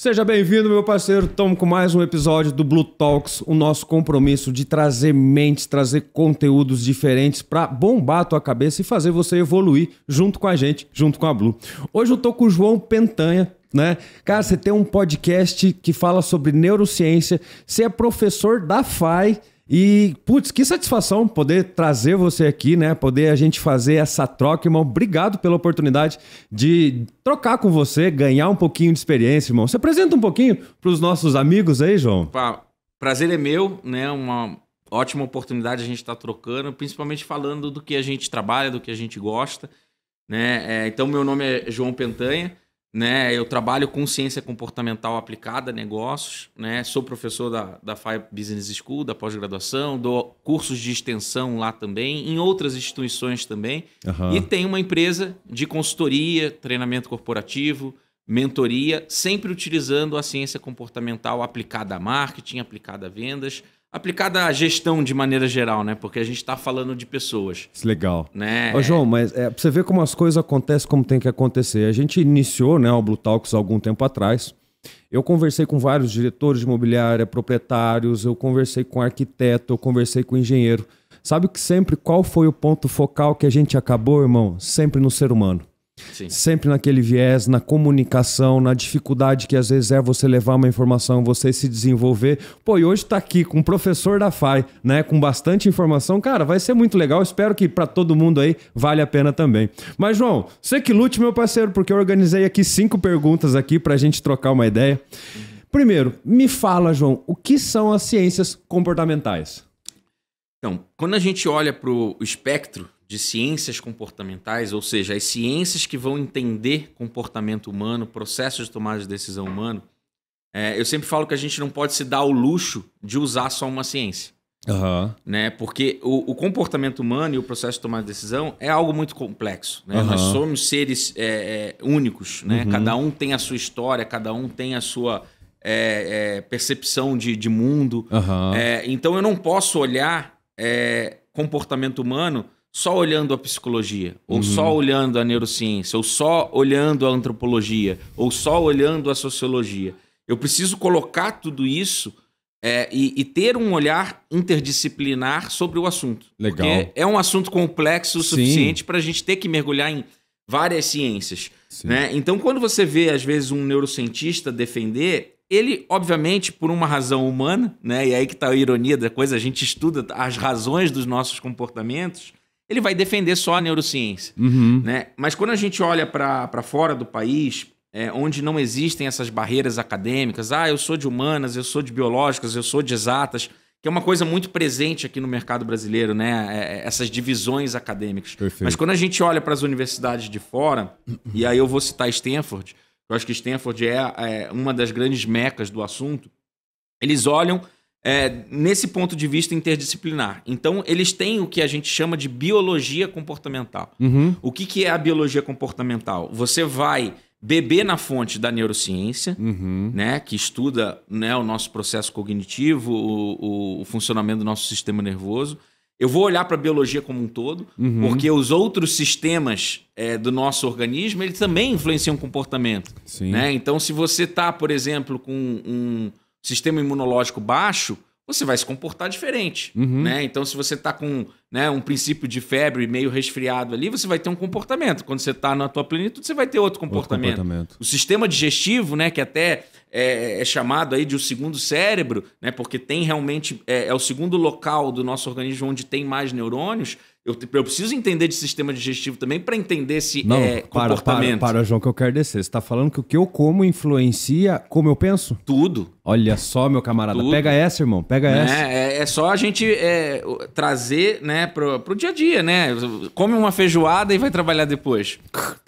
Seja bem-vindo, meu parceiro. Estamos com mais um episódio do Blue Talks, o nosso compromisso de trazer mentes, trazer conteúdos diferentes para bombar a tua cabeça e fazer você evoluir junto com a gente, junto com a Blue. Hoje eu tô com o João Pentanha, né? Cara, você tem um podcast que fala sobre neurociência, você é professor da FAI e, putz, que satisfação poder trazer você aqui, né? Poder a gente fazer essa troca, irmão. Obrigado pela oportunidade de trocar com você, ganhar um pouquinho de experiência, irmão. Você apresenta um pouquinho para os nossos amigos aí, João? Prazer é meu, né? Uma ótima oportunidade a gente estar trocando, principalmente falando do que a gente trabalha, do que a gente gosta, né? Então, meu nome é João Pentanha, né? Eu trabalho com ciência comportamental aplicada a negócios, né? Sou professor da FAI Business School, da pós-graduação, dou cursos de extensão lá também, em outras instituições também. E tenho uma empresa de consultoria, treinamento corporativo, mentoria, sempre utilizando a ciência comportamental aplicada a marketing, aplicada a vendas, aplicada à gestão de maneira geral, né? Porque a gente está falando de pessoas. Legal. Né? Ô, João, mas pra você ver como as coisas acontecem como tem que acontecer. A gente iniciou, né, o Blue Talks há algum tempo atrás. Eu conversei com vários diretores de imobiliária, proprietários, eu conversei com arquiteto, eu conversei com engenheiro. Sabe que sempre qual foi o ponto focal que a gente acabou, irmão? Sempre no ser humano. Sim. Sempre naquele viés, na comunicação, na dificuldade que às vezes é você levar uma informação, você se desenvolver. Pô, e hoje tá aqui com um professor da FAI, né, com bastante informação. Cara, vai ser muito legal. Espero que para todo mundo aí vale a pena também. Mas, João, você que lute, meu parceiro, porque eu organizei aqui 5 perguntas aqui pra gente trocar uma ideia. Primeiro, me fala, João, o que são as ciências comportamentais? Então, quando a gente olha para o espectro de ciências comportamentais, ou seja, as ciências que vão entender comportamento humano, processos de tomada de decisão humano, eu sempre falo que a gente não pode se dar o luxo de usar só uma ciência. Né? Porque o comportamento humano e o processo de tomada de decisão é algo muito complexo. Né? Nós somos seres únicos. Né? Cada um tem a sua história, cada um tem a sua percepção de mundo. Então eu não posso olhar comportamento humano só olhando a psicologia, ou só olhando a neurociência, ou só olhando a antropologia, ou só olhando a sociologia. Eu preciso colocar tudo isso e ter um olhar interdisciplinar sobre o assunto. Legal. Porque é um assunto complexo o suficiente para a gente ter que mergulhar em várias ciências. Né? Então, quando você vê, às vezes, um neurocientista defender, ele, obviamente, por uma razão humana, né? E aí que está a ironia da coisa, a gente estuda as razões dos nossos comportamentos, ele vai defender só a neurociência. Né? Mas quando a gente olha para fora do país, onde não existem essas barreiras acadêmicas, eu sou de humanas, eu sou de biológicas, eu sou de exatas, que é uma coisa muito presente aqui no mercado brasileiro, né? Essas divisões acadêmicas. Perfeito. Mas quando a gente olha para as universidades de fora, e aí eu vou citar Stanford, eu acho que Stanford é uma das grandes mecas do assunto, eles olham nesse ponto de vista interdisciplinar. Então, eles têm o que a gente chama de biologia comportamental. O que é a biologia comportamental? Você vai beber na fonte da neurociência, né, que estuda, né, o nosso processo cognitivo, o funcionamento do nosso sistema nervoso. Eu vou olhar para a biologia como um todo, porque os outros sistemas do nosso organismo, eles também influenciam o comportamento. Né? Então, se você está, por exemplo, com um sistema imunológico baixo, você vai se comportar diferente. Né? Então, se você está com, né, um princípio de febre meio resfriado ali, você vai ter um comportamento. Quando você está na tua plenitude, você vai ter outro comportamento. O sistema digestivo, né, que até é chamado aí de o segundo cérebro, né, porque tem realmente é o segundo local do nosso organismo onde tem mais neurônios. Eu preciso entender de sistema digestivo também para entender esse comportamento. Para, João, que eu quero descer. Você está falando que o que eu como influencia como eu penso? Tudo. Olha só, meu camarada. Tudo. Pega essa, irmão. Pega essa. É só a gente trazer, né, pro dia a dia, né? Come uma feijoada e vai trabalhar depois.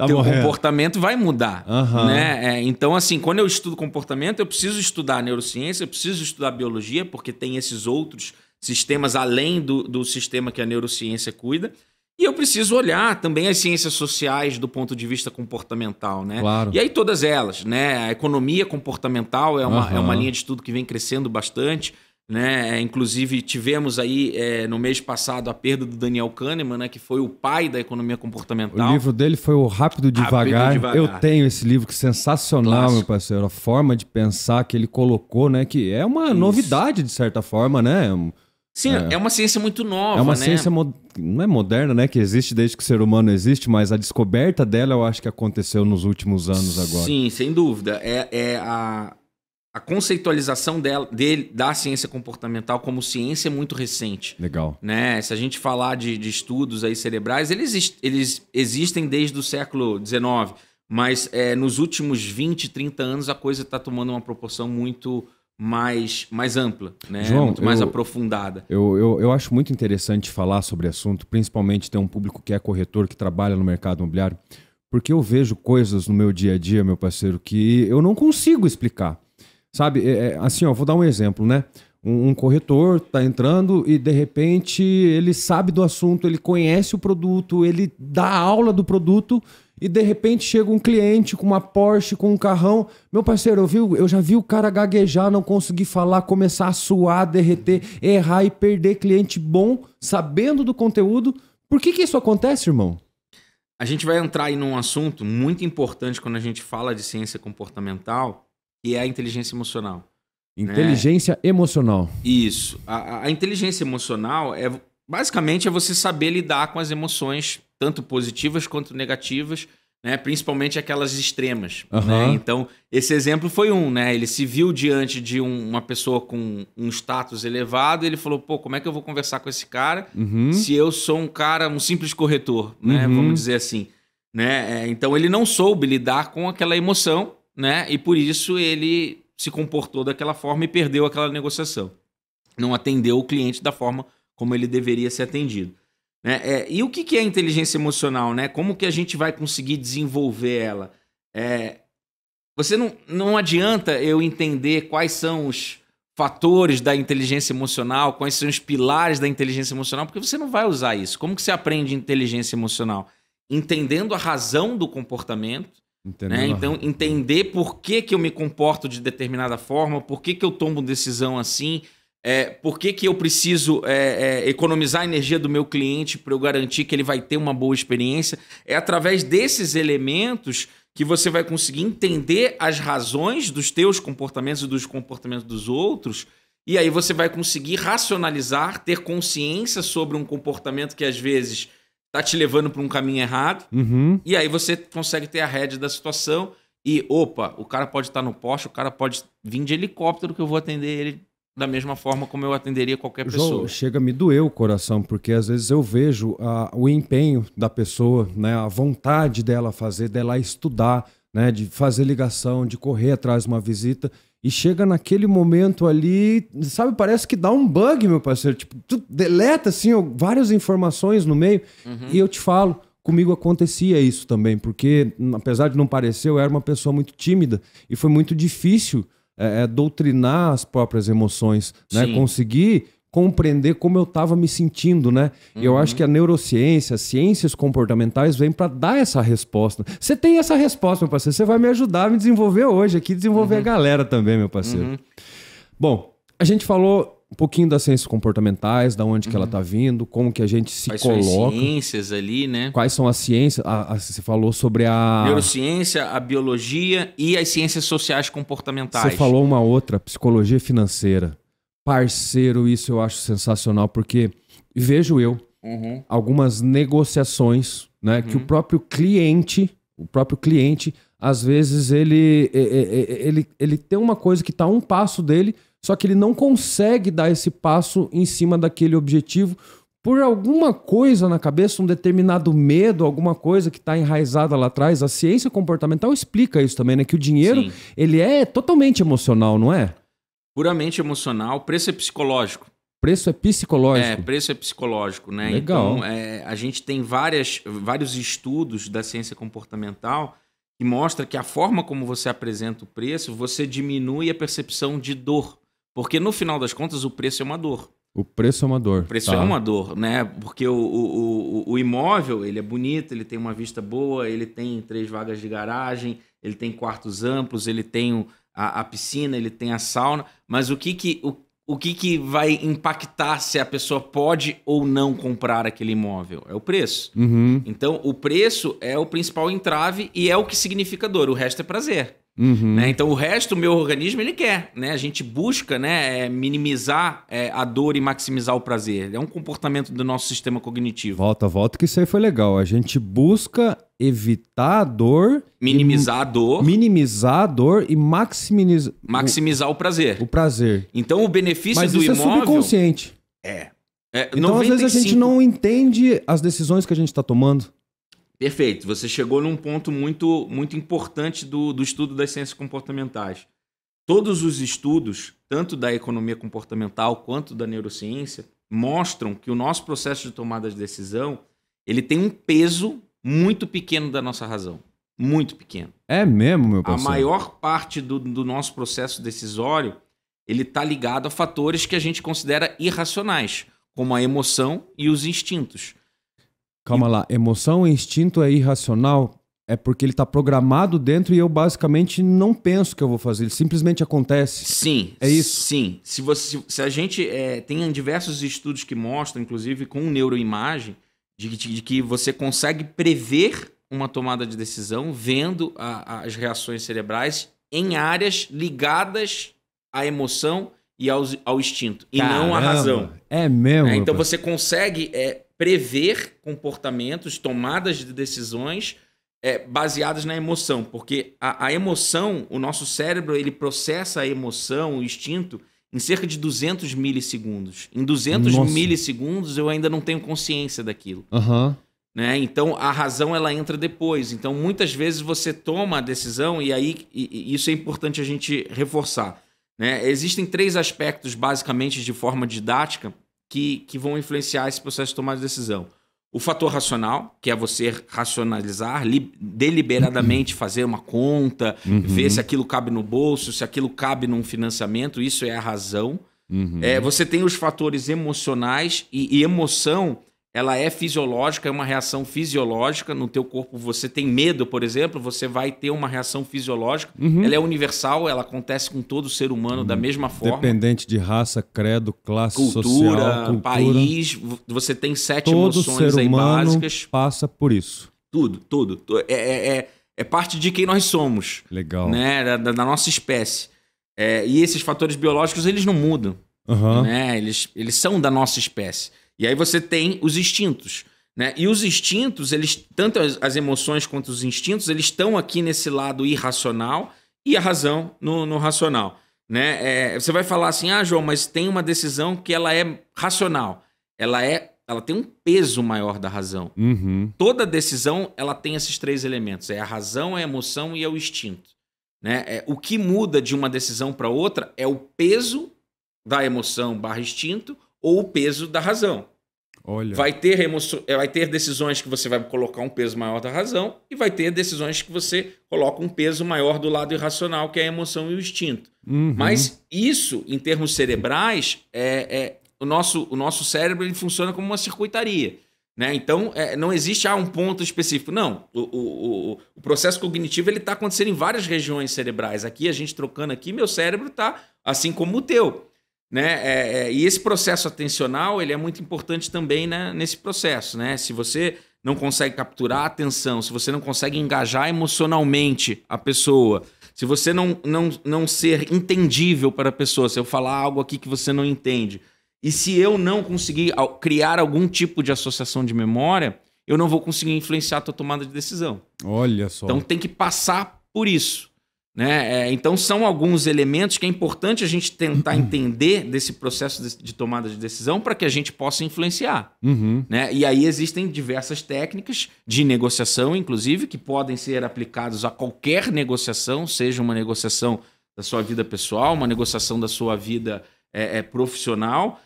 Teu comportamento vai mudar. Né? Então, assim, quando eu estudo comportamento, eu preciso estudar neurociência, eu preciso estudar biologia, porque tem esses outros sistemas além do sistema que a neurociência cuida. E eu preciso olhar também as ciências sociais do ponto de vista comportamental, né? Claro. E aí todas elas, né? A economia comportamental é uma linha de estudo que vem crescendo bastante. né? Inclusive, tivemos aí no mês passado a perda do Daniel Kahneman, né? Que foi o pai da economia comportamental. O livro dele foi o Rápido Devagar. Eu tenho esse livro, que é sensacional, clássico. Meu parceiro. A forma de pensar que ele colocou, né? Que é uma novidade, de certa forma, né? Sim, é uma ciência muito nova, né? É uma ciência, não é moderna, né? Que existe desde que o ser humano existe, mas a descoberta dela eu acho que aconteceu nos últimos anos agora. Sim, sem dúvida. A conceitualização da ciência comportamental como ciência é muito recente. Legal. Né? Se a gente falar de estudos aí cerebrais, eles existem desde o século XIX, mas nos últimos 20, 30 anos a coisa está tomando uma proporção muito mais ampla, né? João, muito mais aprofundada. Eu acho muito interessante falar sobre o assunto, principalmente ter um público que é corretor, que trabalha no mercado imobiliário, porque eu vejo coisas no meu dia a dia, meu parceiro, que eu não consigo explicar. Sabe, assim, ó, vou dar um exemplo, né? Um corretor tá entrando e, de repente, ele sabe do assunto, ele conhece o produto, ele dá aula do produto e, de repente, chega um cliente com uma Porsche, com um carrão. Meu parceiro, eu já vi o cara gaguejar, não conseguir falar, começar a suar, derreter, errar e perder cliente bom, sabendo do conteúdo. Por que isso acontece, irmão? A gente vai entrar aí num assunto muito importante quando a gente fala de ciência comportamental, que é a inteligência emocional. Inteligência emocional. Isso. A inteligência emocional basicamente você saber lidar com as emoções, tanto positivas quanto negativas, né? Principalmente aquelas extremas. Uhum. Né? Então, esse exemplo foi né? Ele se viu diante de uma pessoa com um status elevado e ele falou, pô, como é que eu vou conversar com esse cara se eu sou um simples corretor, né? Vamos dizer assim. Né? Então, ele não soube lidar com aquela emoção, né? E por isso ele se comportou daquela forma e perdeu aquela negociação. Não atendeu o cliente da forma como ele deveria ser atendido. Né? E o que é inteligência emocional? Né? Como que a gente vai conseguir desenvolver ela? Você não adianta eu entender quais são os fatores da inteligência emocional, quais são os pilares da inteligência emocional, porque você não vai usar isso. Como que você aprende inteligência emocional? Entendendo a razão do comportamento. Né? Então, entender por que eu me comporto de determinada forma, por que eu tomo decisão assim, por que eu preciso economizar a energia do meu cliente para eu garantir que ele vai ter uma boa experiência. É através desses elementos que você vai conseguir entender as razões dos teus comportamentos e dos comportamentos dos outros, e aí você vai conseguir racionalizar, ter consciência sobre um comportamento que às vezes tá te levando para um caminho errado, e aí você consegue ter a rédea da situação e, opa, o cara pode estar no Porsche, o cara pode vir de helicóptero que eu vou atender ele da mesma forma como eu atenderia qualquer pessoa. João, chega a me doer o coração, porque às vezes eu vejo o empenho da pessoa, né, a vontade dela fazer, dela estudar, né, de fazer ligação, de correr atrás de uma visita, e chega naquele momento ali, sabe, parece que dá um bug, meu parceiro. Tipo, tu deleta, assim, várias informações no meio. E eu te falo, comigo acontecia isso também. Porque, apesar de não parecer, eu era uma pessoa muito tímida. E foi muito difícil doutrinar as próprias emoções, né? Conseguir compreender como eu estava me sentindo, né? E eu acho que a neurociência, as ciências comportamentais vêm para dar essa resposta. Você tem essa resposta, meu parceiro. Você vai me ajudar a me desenvolver hoje aqui, desenvolver a galera também, meu parceiro. Bom, a gente falou um pouquinho das ciências comportamentais, da onde que ela tá vindo, como que a gente se coloca. Quais são as ciências ali, né? Quais são as ciências? Você falou sobre a neurociência, a biologia e as ciências sociais comportamentais. Você falou uma outra, psicologia financeira. Parceiro, isso eu acho sensacional, porque vejo eu algumas negociações, né, que o próprio cliente, às vezes ele tem uma coisa que está a um passo dele, só que ele não consegue dar esse passo em cima daquele objetivo por alguma coisa na cabeça, um determinado medo, alguma coisa que está enraizada lá atrás. A ciência comportamental explica isso também, né, que o dinheiro ele é totalmente emocional, não é? Puramente emocional, preço é psicológico. Preço é psicológico? Preço é psicológico, né? Legal. Então, a gente tem vários estudos da ciência comportamental que mostram que a forma como você apresenta o preço, você diminui a percepção de dor. Porque, no final das contas, o preço é uma dor. O preço é uma dor. O preço é uma dor, né? Porque o imóvel, ele é bonito, ele tem uma vista boa, ele tem 3 vagas de garagem, ele tem quartos amplos, ele tem a piscina, ele tem a sauna, mas o que o que vai impactar se a pessoa pode ou não comprar aquele imóvel? É o preço. Então, o preço é o principal entrave e é o que significa dor. O resto é prazer. Né? Então, o resto, o meu organismo, ele quer. Né? A gente busca, né, minimizar a dor e maximizar o prazer. É um comportamento do nosso sistema cognitivo. Volta, que isso aí foi legal. A gente busca evitar a dor... Minimizar a dor. Minimizar a dor e maximizar o prazer. O prazer. Então, o benefício Mas do isso imóvel... é subconsciente. Então, 95... às vezes, a gente não entende as decisões que a gente está tomando. Perfeito. Você chegou num ponto muito, muito importante do estudo das ciências comportamentais. Todos os estudos, tanto da economia comportamental quanto da neurociência, mostram que o nosso processo de tomada de decisão ele tem um peso muito pequeno da nossa razão. Muito pequeno. É mesmo, meu parceiro? A maior parte do nosso processo decisório ele está ligado a fatores que a gente considera irracionais, como a emoção e os instintos. Calma lá, emoção e instinto é irracional? É porque ele está programado dentro e eu basicamente não penso que eu vou fazer, ele simplesmente acontece. Sim. É isso? Sim. Se a gente tem diversos estudos que mostram, inclusive com neuroimagem, de que você consegue prever uma tomada de decisão vendo as reações cerebrais em áreas ligadas à emoção e ao instinto, e não à razão. É mesmo? Então você consegue prever comportamentos, tomadas de decisões baseadas na emoção, porque a emoção, o nosso cérebro, ele processa a emoção, o instinto, em cerca de 200 milissegundos. Em 200 milissegundos eu ainda não tenho consciência daquilo. Né? Então a razão ela entra depois. Então muitas vezes você toma a decisão e aí isso é importante a gente reforçar. Né? Existem 3 aspectos basicamente de forma didática que vão influenciar esse processo de tomada de decisão. O fator racional, que é você racionalizar, deliberadamente fazer uma conta, ver se aquilo cabe no bolso, se aquilo cabe num financiamento, isso é a razão. Você tem os fatores emocionais e emoção, ela é fisiológica, é uma reação fisiológica. No teu corpo você tem medo, por exemplo, você vai ter uma reação fisiológica. Ela é universal, ela acontece com todo ser humano da mesma forma. Dependente de raça, credo, classe cultura, social, país, você tem 7 todo emoções ser aí humano básicas. Passa por isso. Tudo. É parte de quem nós somos. Legal. Né? Da nossa espécie. E esses fatores biológicos, eles não mudam. Né? Eles são da nossa espécie. E aí você tem os instintos. Né? E os instintos, tanto as emoções quanto os instintos, eles estão aqui nesse lado irracional e a razão no racional. Né? Você vai falar assim, João, mas tem uma decisão que ela é racional. Ela tem um peso maior da razão. Toda decisão ela tem esses 3 elementos. É a razão, a emoção e é o instinto. Né? O que muda de uma decisão para outra é o peso da emoção / instinto ou o peso da razão. Olha. Vai ter decisões que você vai colocar um peso maior da razão e vai ter decisões que você coloca um peso maior do lado irracional, que é a emoção e o instinto. Mas isso, em termos cerebrais, o nosso cérebro ele funciona como uma circuitaria. Né? Então, não existe um ponto específico. Não, o processo cognitivo está acontecendo em várias regiões cerebrais. Aqui, a gente trocando aqui, meu cérebro está assim como o teu. Né? E esse processo atencional ele é muito importante também, né, nesse processo. Né? Se você não consegue capturar a atenção, se você não consegue engajar emocionalmente a pessoa, se você não ser entendível para a pessoa, se eu falar algo aqui que você não entende, e se eu não conseguir criar algum tipo de associação de memória, eu não vou conseguir influenciar a tua tomada de decisão. Olha só. Então tem que passar por isso. Né? Então são alguns elementos que é importante a gente tentar entender desse processo de tomada de decisão para que a gente possa influenciar. Né? E aí existem diversas técnicas de negociação, inclusive, que podem ser aplicadas a qualquer negociação, seja uma negociação da sua vida pessoal, uma negociação da sua vida profissional,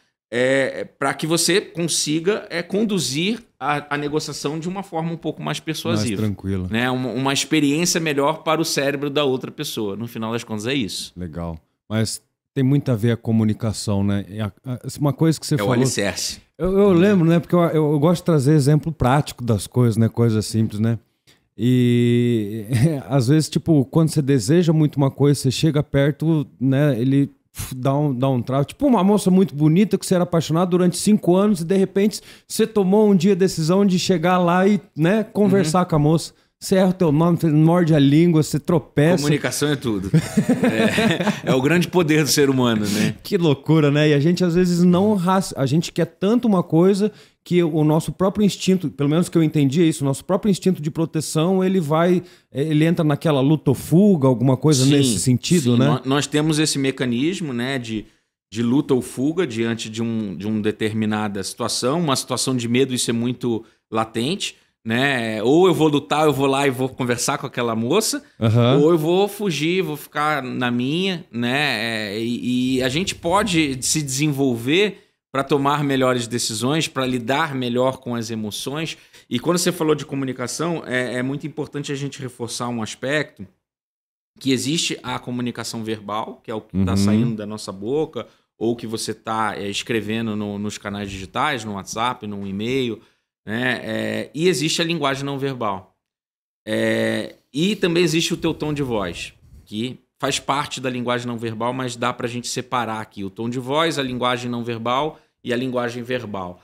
para que você consiga conduzir a negociação de uma forma um pouco mais persuasiva. Mais tranquila. Né? Uma experiência melhor para o cérebro da outra pessoa. No final das contas, é isso. Legal. Mas tem muito a ver a comunicação, né? Uma coisa que você falou... É o alicerce. Eu lembro, né? Porque eu gosto de trazer exemplo prático das coisas, né? Coisas simples, né? E às vezes, tipo, quando você deseja muito uma coisa, você chega perto, né? Ele dá um travo. Tipo uma moça muito bonita que você era apaixonado durante 5 anos e de repente você tomou um dia a decisão de chegar lá e, né, conversar com a moça. Você erra o teu nome, você morde a língua, você tropeça. Comunicação é tudo. É o grande poder do ser humano, né? Que loucura, né? E a gente às vezes não... A gente quer tanto uma coisa que o nosso próprio instinto, pelo menos que eu entendi é isso, o nosso próprio instinto de proteção, ele entra naquela luta ou fuga, alguma coisa nesse sentido, sim. né? Nós temos esse mecanismo, né, de luta ou fuga diante de uma determinada situação, uma situação de medo, isso é muito latente, né? Ou eu vou lutar, eu vou lá e vou conversar com aquela moça, ou eu vou fugir, vou ficar na minha, né? E a gente pode se desenvolver para tomar melhores decisões, para lidar melhor com as emoções. E quando você falou de comunicação, é muito importante a gente reforçar um aspecto que existe a comunicação verbal, que é o que está saindo da nossa boca, ou que você está escrevendo nos canais digitais, no WhatsApp, no e-mail, né? E existe a linguagem não verbal. E também existe o teu tom de voz, que faz parte da linguagem não verbal, mas dá para a gente separar aqui o tom de voz, a linguagem não verbal e a linguagem verbal.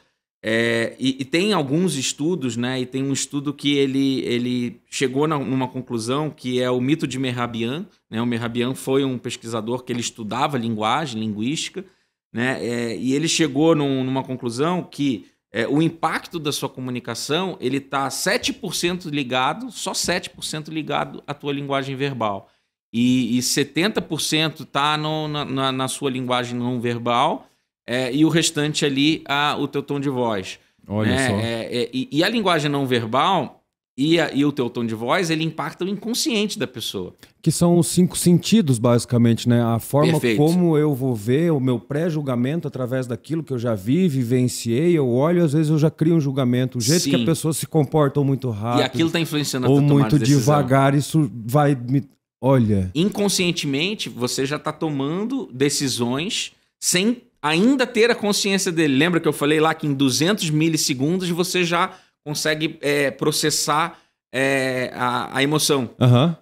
E tem alguns estudos, né? E tem um estudo que ele chegou numa conclusão que é o mito de Mehrabian, né? O Mehrabian foi um pesquisador que ele estudava linguagem, linguística, né? E ele chegou numa conclusão que o impacto da sua comunicação ele está 7% ligado, só 7% ligado à tua linguagem verbal. E 70% está na sua linguagem não verbal, e o restante ali, o teu tom de voz. Olha só. E a linguagem não verbal e o teu tom de voz, ele impacta o inconsciente da pessoa. Que são os 5 sentidos, basicamente, né? A forma como eu vou ver o meu pré-julgamento através daquilo que eu já vi, vivenciei, eu olho, às vezes eu já crio um julgamento. O jeito que a pessoa se comporta ou muito rápido. E aquilo está influenciando a ou tua tomada de muito decisão. devagar, isso vai me... Olha... Inconscientemente, você já está tomando decisões sem ainda ter a consciência dele. Lembra que eu falei lá que em 200 milissegundos você já consegue processar a emoção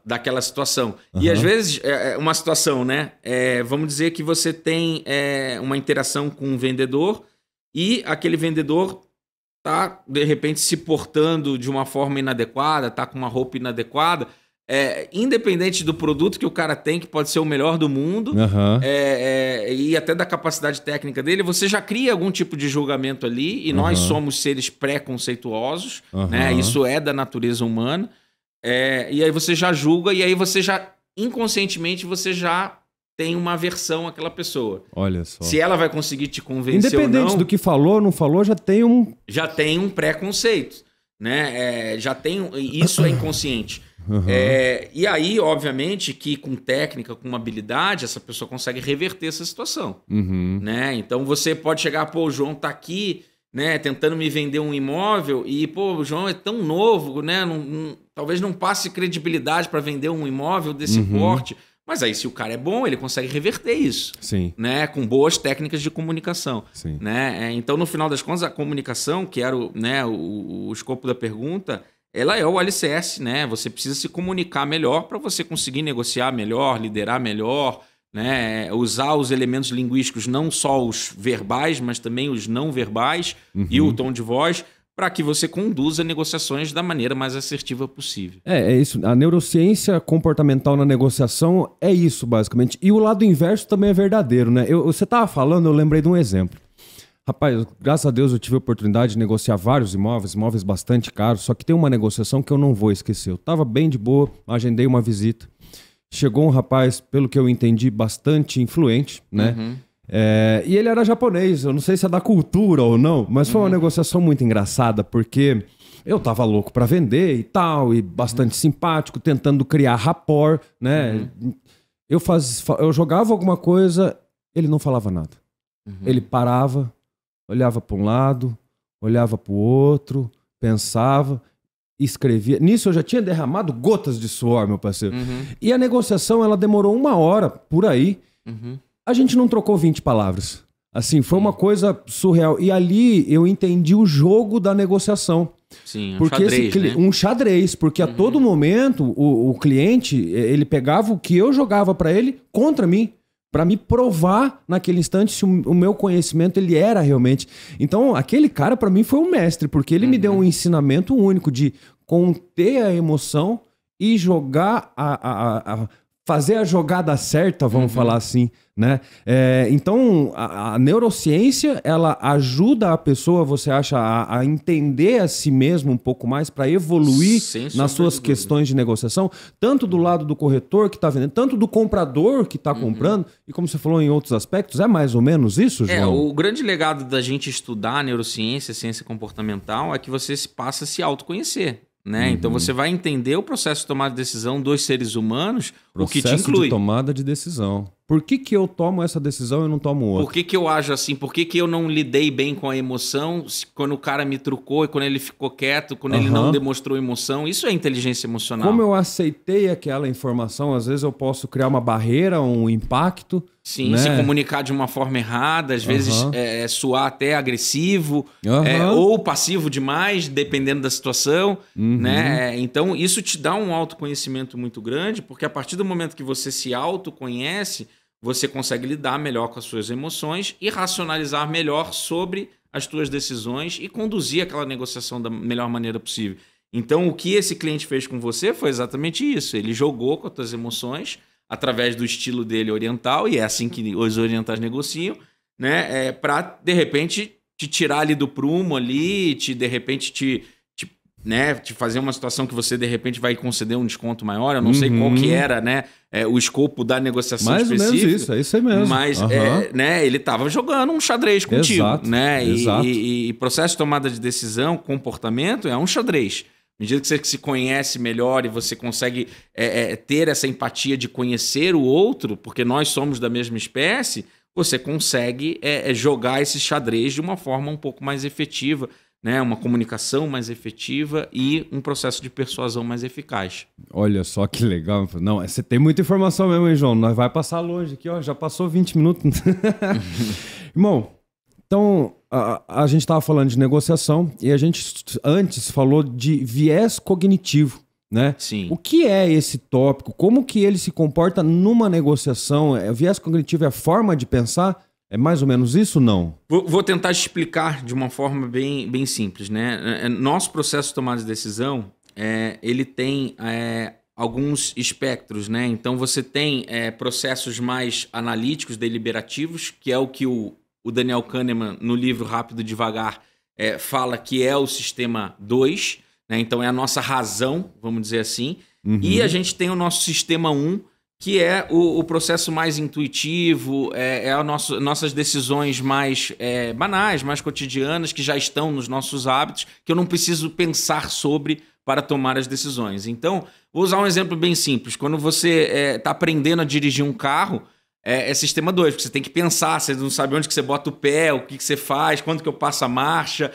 daquela situação. E às vezes, uma situação, né? Vamos dizer que você tem uma interação com um vendedor e aquele vendedor está, de repente, se portando de uma forma inadequada, está com uma roupa inadequada. Independente do produto que o cara tem, que pode ser o melhor do mundo, e até da capacidade técnica dele, você já cria algum tipo de julgamento ali, e nós somos seres pré-conceituosos, né? Isso é da natureza humana, e aí você já julga, e aí você já, inconscientemente, você já tem uma aversão àquela pessoa. Olha só. Se ela vai conseguir te convencer ou não... Independente do que falou ou não falou, já tem um... Já tem um pré-conceito, né? Isso é inconsciente. E aí, obviamente, que com técnica, com habilidade, essa pessoa consegue reverter essa situação. Né? Então você pode chegar, pô, o João tá aqui, né, tentando me vender um imóvel e, pô, o João é tão novo, né? Talvez não passe credibilidade para vender um imóvel desse porte. Mas aí, se o cara é bom, ele consegue reverter isso. Sim. Né? Com boas técnicas de comunicação. Sim. Né? Então, no final das contas, a comunicação, que era o escopo da pergunta, ela é o alicerce, né? Você precisa se comunicar melhor para você conseguir negociar melhor, liderar melhor, né? Usar os elementos linguísticos, não só os verbais, mas também os não verbais e o tom de voz, para que você conduza negociações da maneira mais assertiva possível. É isso. A neurociência comportamental na negociação é isso, basicamente. E o lado inverso também é verdadeiro, né? Você estava falando, eu lembrei de um exemplo. Rapaz, graças a Deus eu tive a oportunidade de negociar vários imóveis bastante caros, só que tem uma negociação que eu não vou esquecer. Eu estava bem de boa, agendei uma visita. Chegou um rapaz, pelo que eu entendi, bastante influente, né? E ele era japonês, eu não sei se é da cultura ou não, mas foi uma negociação muito engraçada, porque eu tava louco para vender e tal, e bastante simpático, tentando criar rapport, né? Eu jogava alguma coisa, ele não falava nada. Ele parava, olhava para um lado, olhava para o outro, pensava, escrevia. Nisso eu já tinha derramado gotas de suor, meu parceiro. E a negociação, ela demorou 1 hora, por aí. A gente não trocou 20 palavras. Assim, foi uma coisa surreal. E ali eu entendi o jogo da negociação. Sim, porque xadrez, né? Um xadrez, porque a todo momento o cliente, ele pegava o que eu jogava para ele contra mim. para me provar naquele instante se o meu conhecimento ele era realmente. Então, aquele cara para mim foi um mestre, porque ele me deu um ensinamento único de conter a emoção e jogar fazer a jogada certa, vamos falar assim, né? Então, a neurociência, ela ajuda a pessoa, você acha, a entender a si mesmo um pouco mais para evoluir nas suas questões de negociação, tanto do lado do corretor que está vendendo, tanto do comprador que está comprando, e como você falou em outros aspectos, é mais ou menos isso, João? O grande legado da gente estudar a neurociência, ciência comportamental, é que você passa a se autoconhecer. Né? Então você vai entender o processo de tomada de decisão dos seres humanos, o que te inclui. Processo de tomada de decisão. Por que eu tomo essa decisão e não tomo outra? Por que eu ajo assim? Por que eu não lidei bem com a emoção quando o cara me trucou e quando ele ficou quieto, quando ele não demonstrou emoção? Isso é inteligência emocional. Como eu aceitei aquela informação, às vezes eu posso criar uma barreira, um impacto. Sim, né? Se comunicar de uma forma errada, às vezes soar até agressivo ou passivo demais, dependendo da situação. Né? Então, isso te dá um autoconhecimento muito grande, porque a partir do momento que você se autoconhece, você consegue lidar melhor com as suas emoções e racionalizar melhor sobre as suas decisões e conduzir aquela negociação da melhor maneira possível. Então, o que esse cliente fez com você foi exatamente isso. Ele jogou com as suas emoções através do estilo dele oriental, e é assim que os orientais negociam, né? Para, de repente, te tirar ali do prumo ali, de repente te fazer uma situação que você, de repente, vai conceder um desconto maior. Eu não sei qual que era, né, o escopo da negociação específica. Mais ou menos isso, é isso aí mesmo. Mas né, ele estava jogando um xadrez contigo. Exato, né? Exato. E processo de tomada de decisão, comportamento, é um xadrez. À medida que você se conhece melhor e você consegue ter essa empatia de conhecer o outro, porque nós somos da mesma espécie, você consegue jogar esse xadrez de uma forma um pouco mais efetiva, né? Uma comunicação mais efetiva e um processo de persuasão mais eficaz. Olha só que legal. Não, você tem muita informação mesmo, hein, João? Nós vai passar longe aqui, ó. Já passou 20 minutos. Irmão, então a gente estava falando de negociação e a gente antes falou de viés cognitivo, né? Sim. O que é esse tópico? Como que ele se comporta numa negociação? O viés cognitivo é a forma de pensar? É mais ou menos isso ou não? Vou tentar explicar de uma forma bem simples, né? Nosso processo de tomada de decisão, ele tem alguns espectros, né? Então você tem processos mais analíticos, deliberativos, que é o que o Daniel Kahneman, no livro Rápido e Devagar, fala que é o sistema 2, né? Então é a nossa razão, vamos dizer assim. E a gente tem o nosso sistema 1, que é o processo mais intuitivo, nossas decisões mais banais, mais cotidianas, que já estão nos nossos hábitos, que eu não preciso pensar sobre para tomar as decisões. Então, vou usar um exemplo bem simples. Quando você está aprendendo a dirigir um carro, é sistema 2, porque você tem que pensar, você não sabe onde que você bota o pé, o que você faz, quando que eu passo a marcha.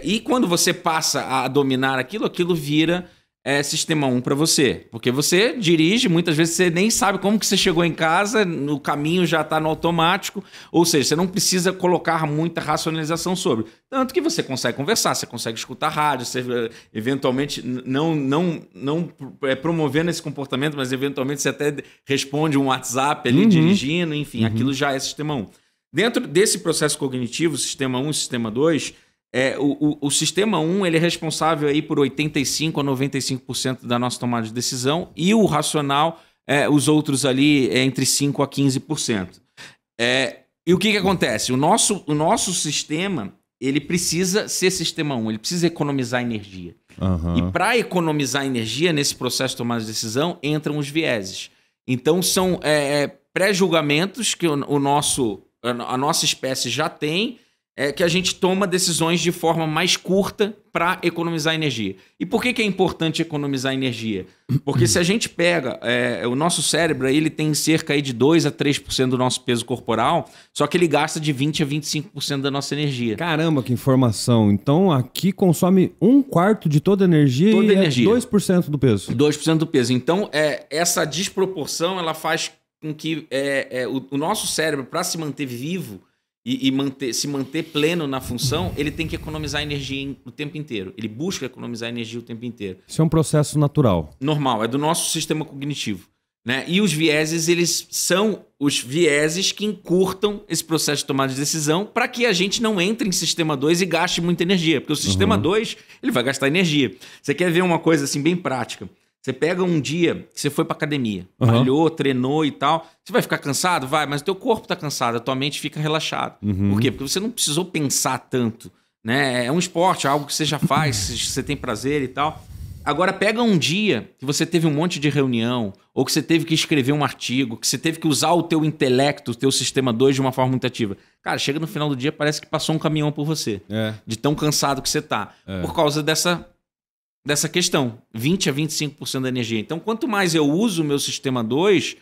E quando você passa a dominar aquilo vira sistema 1 para você. Porque você dirige, muitas vezes você nem sabe como que você chegou em casa, no caminho já está no automático, ou seja, você não precisa colocar muita racionalização sobre. Tanto que você consegue conversar, você consegue escutar rádio, você eventualmente, não promovendo esse comportamento, mas eventualmente você até responde um WhatsApp ali dirigindo, enfim, aquilo já é sistema 1. Dentro desse processo cognitivo, sistema 1 e sistema 2, o sistema 1 ele é responsável aí por 85% a 95% da nossa tomada de decisão e o racional, os outros ali, entre 5% a 15%. E o que acontece? O nosso sistema ele precisa ser sistema 1, ele precisa economizar energia. E para economizar energia, nesse processo de tomada de decisão, entram os vieses. Então, são pré-julgamentos que a nossa espécie já tem, que a gente toma decisões de forma mais curta para economizar energia. E por que é importante economizar energia? Porque se a gente pega... o nosso cérebro ele tem cerca aí de 2% a 3% do nosso peso corporal, só que ele gasta de 20% a 25% da nossa energia. Caramba, que informação. Então, aqui consome 1/4 de toda a energia toda energia. 2% do peso. 2% do peso. Então, essa desproporção ela faz com que o nosso cérebro, para se manter vivo, e se manter pleno na função, ele tem que economizar energia o tempo inteiro. Ele busca economizar energia o tempo inteiro. Isso é um processo natural. Normal, é do nosso sistema cognitivo. né? E os vieses, eles são os vieses que encurtam esse processo de tomada de decisão para que a gente não entre em sistema 2 e gaste muita energia. Porque o sistema 2, ele vai gastar energia. Você quer ver uma coisa assim bem prática? Você pega um dia que você foi pra academia, malhou, treinou e tal. Você vai ficar cansado? Vai, mas o teu corpo tá cansado, a tua mente fica relaxada. Por quê? Porque você não precisou pensar tanto, né? É um esporte, algo que você já faz, você tem prazer e tal. Agora pega um dia que você teve um monte de reunião, ou que você teve que escrever um artigo, que você teve que usar o teu intelecto, o teu sistema 2 de uma forma muito ativa. Cara, chega no final do dia, parece que passou um caminhão por você. De tão cansado que você tá. Por causa dessa questão, 20 a 25% da energia. Então, quanto mais eu uso o meu sistema 2,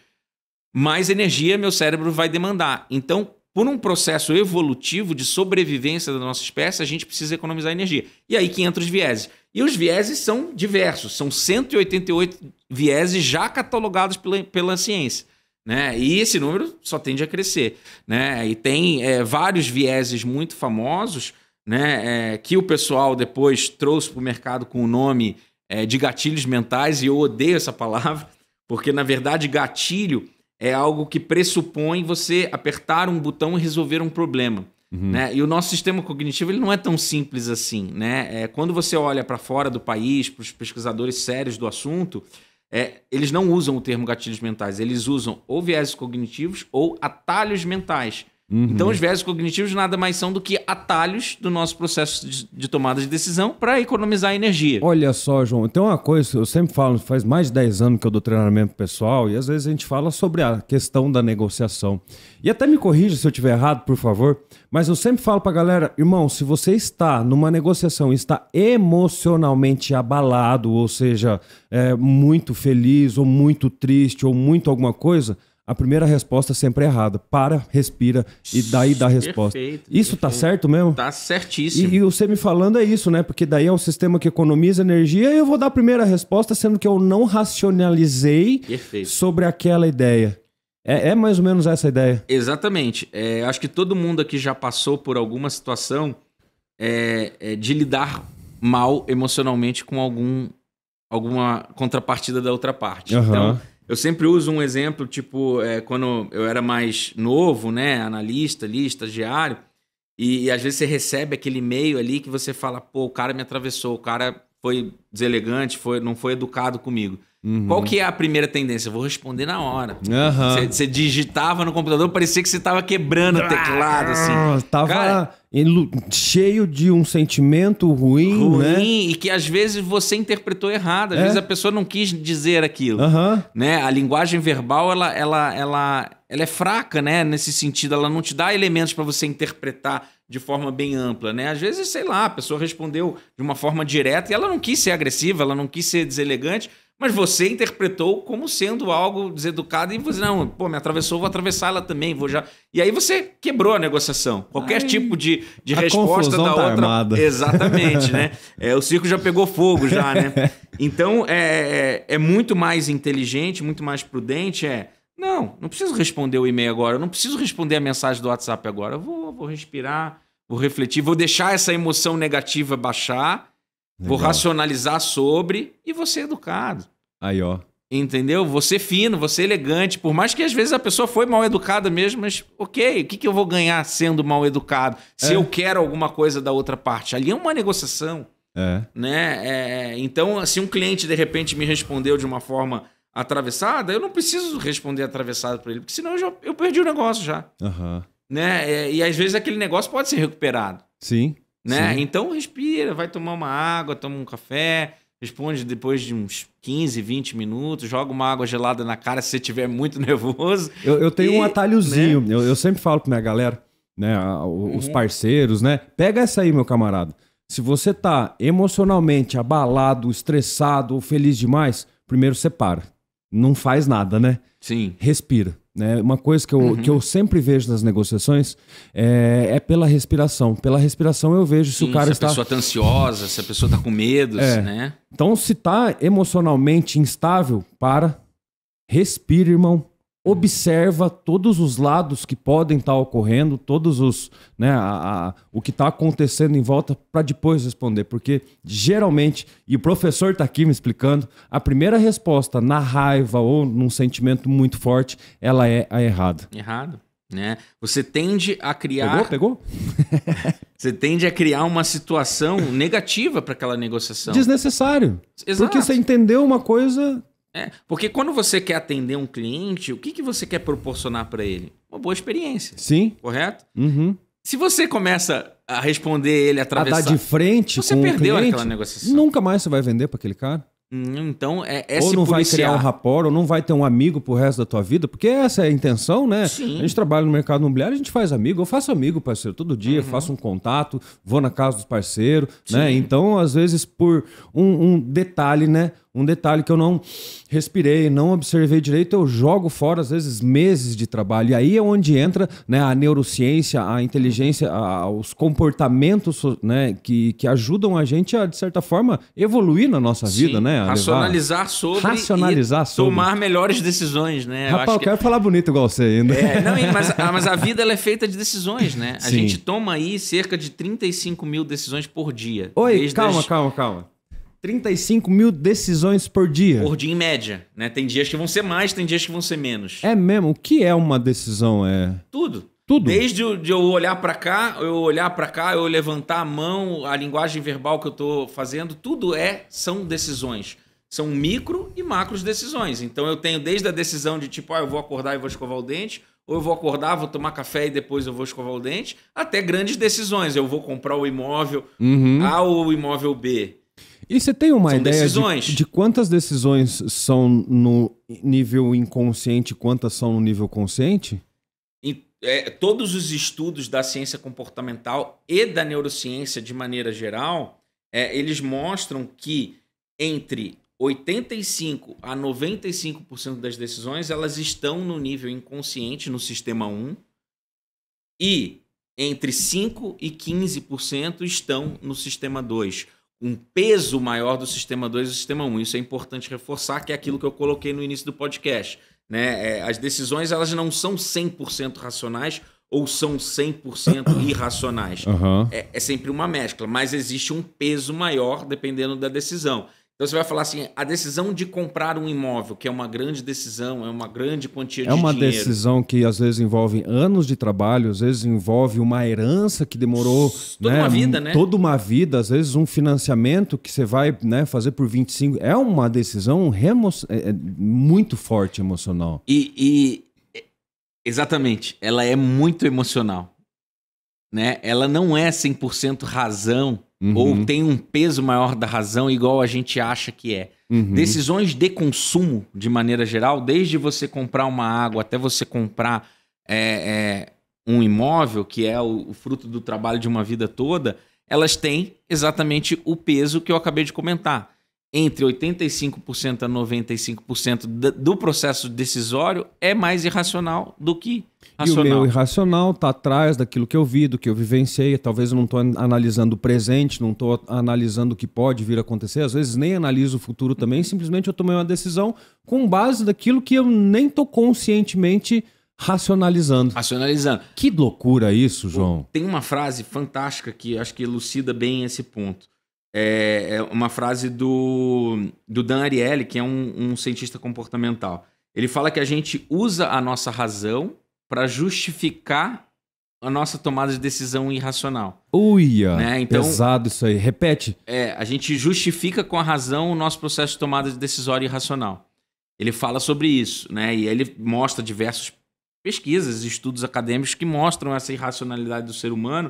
mais energia meu cérebro vai demandar. Então, por um processo evolutivo de sobrevivência da nossa espécie, a gente precisa economizar energia. E aí que entra os vieses. E os vieses são diversos, são 188 vieses já catalogados pela ciência, né? E esse número só tende a crescer, né? E tem vários vieses muito famosos, né, que o pessoal depois trouxe para o mercado com o nome de gatilhos mentais, e eu odeio essa palavra, porque na verdade gatilho é algo que pressupõe você apertar um botão e resolver um problema. Né? E o nosso sistema cognitivo ele não é tão simples assim. Né? Quando você olha para fora do país, para os pesquisadores sérios do assunto, eles não usam o termo gatilhos mentais, eles usam ou viéses cognitivos ou atalhos mentais. Então, os viéses cognitivos nada mais são do que atalhos do nosso processo de tomada de decisão para economizar energia. Olha só, João, tem uma coisa, eu sempre falo, faz mais de 10 anos que eu dou treinamento pessoal e às vezes a gente fala sobre a questão da negociação. E até me corrija se eu estiver errado, por favor, mas eu sempre falo pra galera, irmão, se você está numa negociação e está emocionalmente abalado, ou seja, muito feliz, ou muito triste, ou muito alguma coisa, a primeira resposta sempre é errada. Para, respira e daí dá a resposta. Perfeito, isso tá certo mesmo? Tá certíssimo. E você me falando é isso, né? Porque daí é um sistema que economiza energia e eu vou dar a primeira resposta, sendo que eu não racionalizei sobre aquela ideia. É mais ou menos essa a ideia. Exatamente. Acho que todo mundo aqui já passou por alguma situação de lidar mal emocionalmente com alguma contrapartida da outra parte. Então, eu sempre uso um exemplo, tipo, quando eu era mais novo, né, analista, estagiário, e às vezes você recebe aquele e-mail ali que você fala, pô, o cara me atravessou, o cara foi deselegante, não foi educado comigo. Qual que é a primeira tendência? Eu vou responder na hora. Você digitava no computador, parecia que você tava quebrando o teclado, assim. Tava cara, cheio de um sentimento ruim, né? E que às vezes você interpretou errado. Às vezes a pessoa não quis dizer aquilo. Né? A linguagem verbal, ela é fraca, né? Nesse sentido, ela não te dá elementos para você interpretar de forma bem ampla, né? Às vezes, sei lá, a pessoa respondeu de uma forma direta e ela não quis ser agressiva, ela não quis ser deselegante, mas você interpretou como sendo algo deseducado e você, não, pô, me atravessou, vou atravessar ela também, vou já... E aí você quebrou a negociação. Qualquer tipo de resposta da outra... Armada. Exatamente, né? O circo já pegou fogo já, né? Então, é muito mais inteligente, muito mais prudente, não preciso responder o e-mail agora, eu não preciso responder a mensagem do WhatsApp agora, eu vou respirar, vou refletir, vou deixar essa emoção negativa baixar, vou racionalizar sobre e vou ser educado. Aí, ó. Entendeu? Vou ser fino, vou ser elegante, por mais que às vezes a pessoa foi mal educada mesmo, mas ok, o que eu vou ganhar sendo mal educado se eu quero alguma coisa da outra parte? Ali é uma negociação, né? Então, se um cliente de repente me respondeu de uma forma atravessada, eu não preciso responder atravessado para ele, porque senão eu perdi o negócio já. Né? E às vezes aquele negócio pode ser recuperado. Sim. Né? Sim. Então respira, vai tomar uma água, toma um café, responde depois de uns 15, 20 minutos, joga uma água gelada na cara se você estiver muito nervoso. Eu tenho um atalhozinho, né? eu sempre falo pra minha galera, né, os parceiros, né? Pega essa aí, meu camarada. Se você tá emocionalmente abalado, estressado ou feliz demais, primeiro você para. Não faz nada, né? Sim. Respira. Né? Uma coisa que eu sempre vejo nas negociações é pela respiração. Pela respiração eu vejo se o cara está... Se a pessoa está ansiosa, se a pessoa está com medo, né? Então, se está emocionalmente instável, respira, irmão. observa todos os lados que podem estar ocorrendo, todos os, né, o que está acontecendo em volta para depois responder, porque geralmente, e o professor está aqui me explicando, a primeira resposta na raiva ou num sentimento muito forte, ela é a errada. Errado, né? Você tende a criar... Pegou? Você tende a criar uma situação negativa para aquela negociação. Desnecessário. Exato. Porque você entendeu uma coisa... Porque quando você quer atender um cliente, o que você quer proporcionar para ele? Uma boa experiência. Sim. Correto? Uhum. Se você começa a responder ele, atravessar... A dar de frente você com perdeu o cliente, aquela negociação. nunca mais você vai vender para aquele cara. Então, ou não vai criar um rapport, ou não vai ter um amigo pro resto da tua vida, porque essa é a intenção, né? Sim. A gente trabalha no mercado imobiliário, a gente faz amigo. Eu faço amigo, parceiro, todo dia, faço um contato, vou na casa dos parceiros, né? Então, às vezes, por um detalhe, né? Um detalhe que eu não respirei, não observei direito, eu jogo fora, às vezes, meses de trabalho. E aí é onde entra, né, a neurociência, a inteligência, os comportamentos, né, que ajudam a gente a, de certa forma, evoluir na nossa vida, né? Racionalizar sobre tomar melhores decisões, né? Rapaz, eu quero falar bonito igual você ainda. Mas a vida ela é feita de decisões, né? A Sim. gente toma aí cerca de 35 mil decisões por dia. Oi, calma. 35 mil decisões por dia. Por dia em média, né? Tem dias que vão ser mais, tem dias que vão ser menos. É mesmo? O que é uma decisão? Tudo. Tudo? Desde de eu olhar para cá, eu levantar a mão, a linguagem verbal que eu tô fazendo, tudo são decisões. São micro e macros decisões. Então eu tenho desde a decisão de tipo, eu vou acordar e vou escovar o dente, ou eu vou acordar, vou tomar café e depois eu vou escovar o dente, até grandes decisões. Eu vou comprar o imóvel A ou o imóvel B. E você tem uma ideia de quantas decisões são no nível inconsciente e quantas são no nível consciente? Todos os estudos da ciência comportamental e da neurociência de maneira geral, eles mostram que entre 85% a 95% das decisões elas estão no nível inconsciente, no sistema 1, e entre 5% e 15% estão no sistema 2. Um peso maior do sistema 2 e do sistema 1. Isso é importante reforçar, que é aquilo que eu coloquei no início do podcast. Né? As decisões elas não são 100% racionais ou são 100% irracionais. É sempre uma mescla, mas existe um peso maior dependendo da decisão. Então você vai falar assim, a decisão de comprar um imóvel, que é uma grande decisão, é uma grande quantia de dinheiro. É uma decisão que às vezes envolve anos de trabalho, às vezes envolve uma herança que demorou... Toda uma vida, né? Toda uma vida, às vezes um financiamento que você vai, né, fazer por 25... É uma decisão muito forte emocional. Exatamente, ela é muito emocional. Né? Ela não é 100% razão, ou tem um peso maior da razão igual a gente acha que é. Decisões de consumo, de maneira geral, desde você comprar uma água até você comprar um imóvel, que é o fruto do trabalho de uma vida toda, elas têm exatamente o peso que eu acabei de comentar. Entre 85% a 95% do processo decisório é mais irracional do que racional. E o meu irracional está atrás daquilo que eu vi, do que eu vivenciei. Talvez eu não estou analisando o presente, não estou analisando o que pode vir a acontecer. Às vezes nem analiso o futuro também. Simplesmente eu tomei uma decisão com base daquilo que eu nem estou conscientemente racionalizando. Que loucura isso, João. Tem uma frase fantástica que acho que elucida bem esse ponto. É uma frase do Dan Ariely, que é um cientista comportamental. Ele fala que a gente usa a nossa razão para justificar a nossa tomada de decisão irracional. Uia, né? Então, pesado isso aí. Repete. A gente justifica com a razão o nosso processo de tomada de decisório irracional. Ele fala sobre isso, né? E ele mostra diversas pesquisas, estudos acadêmicos que mostram essa irracionalidade do ser humano.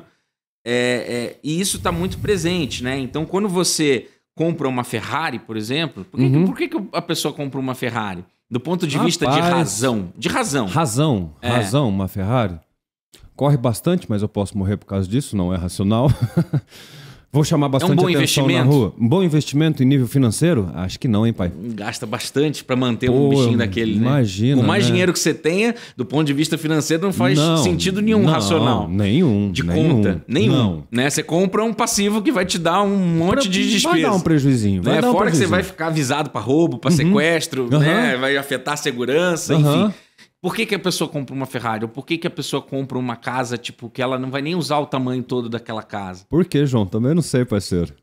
E isso está muito presente, né? Então, quando você compra uma Ferrari, por exemplo, por que a pessoa compra uma Ferrari? Do ponto de vista de razão. De razão. Razão, uma Ferrari. Corre bastante, mas eu posso morrer por causa disso, não é racional. Vou chamar bastante atenção na rua. Um bom investimento em nível financeiro? Acho que não, hein, pai? Gasta bastante para manter um bichinho daquele, né? Imagina, por mais dinheiro que você tenha, do ponto de vista financeiro, não faz sentido nenhum racional. Nenhum. De conta. Nenhum. Né? Você compra um passivo que vai te dar um monte de despesa. Vai dar um prejuizinho. Fora que você vai ficar avisado para roubo, para sequestro, né? Vai afetar a segurança, enfim. Por que a pessoa compra uma Ferrari? Ou por que a pessoa compra uma casa, tipo, que ela não vai nem usar o tamanho todo daquela casa? Por que, João? Também não sei, parceiro.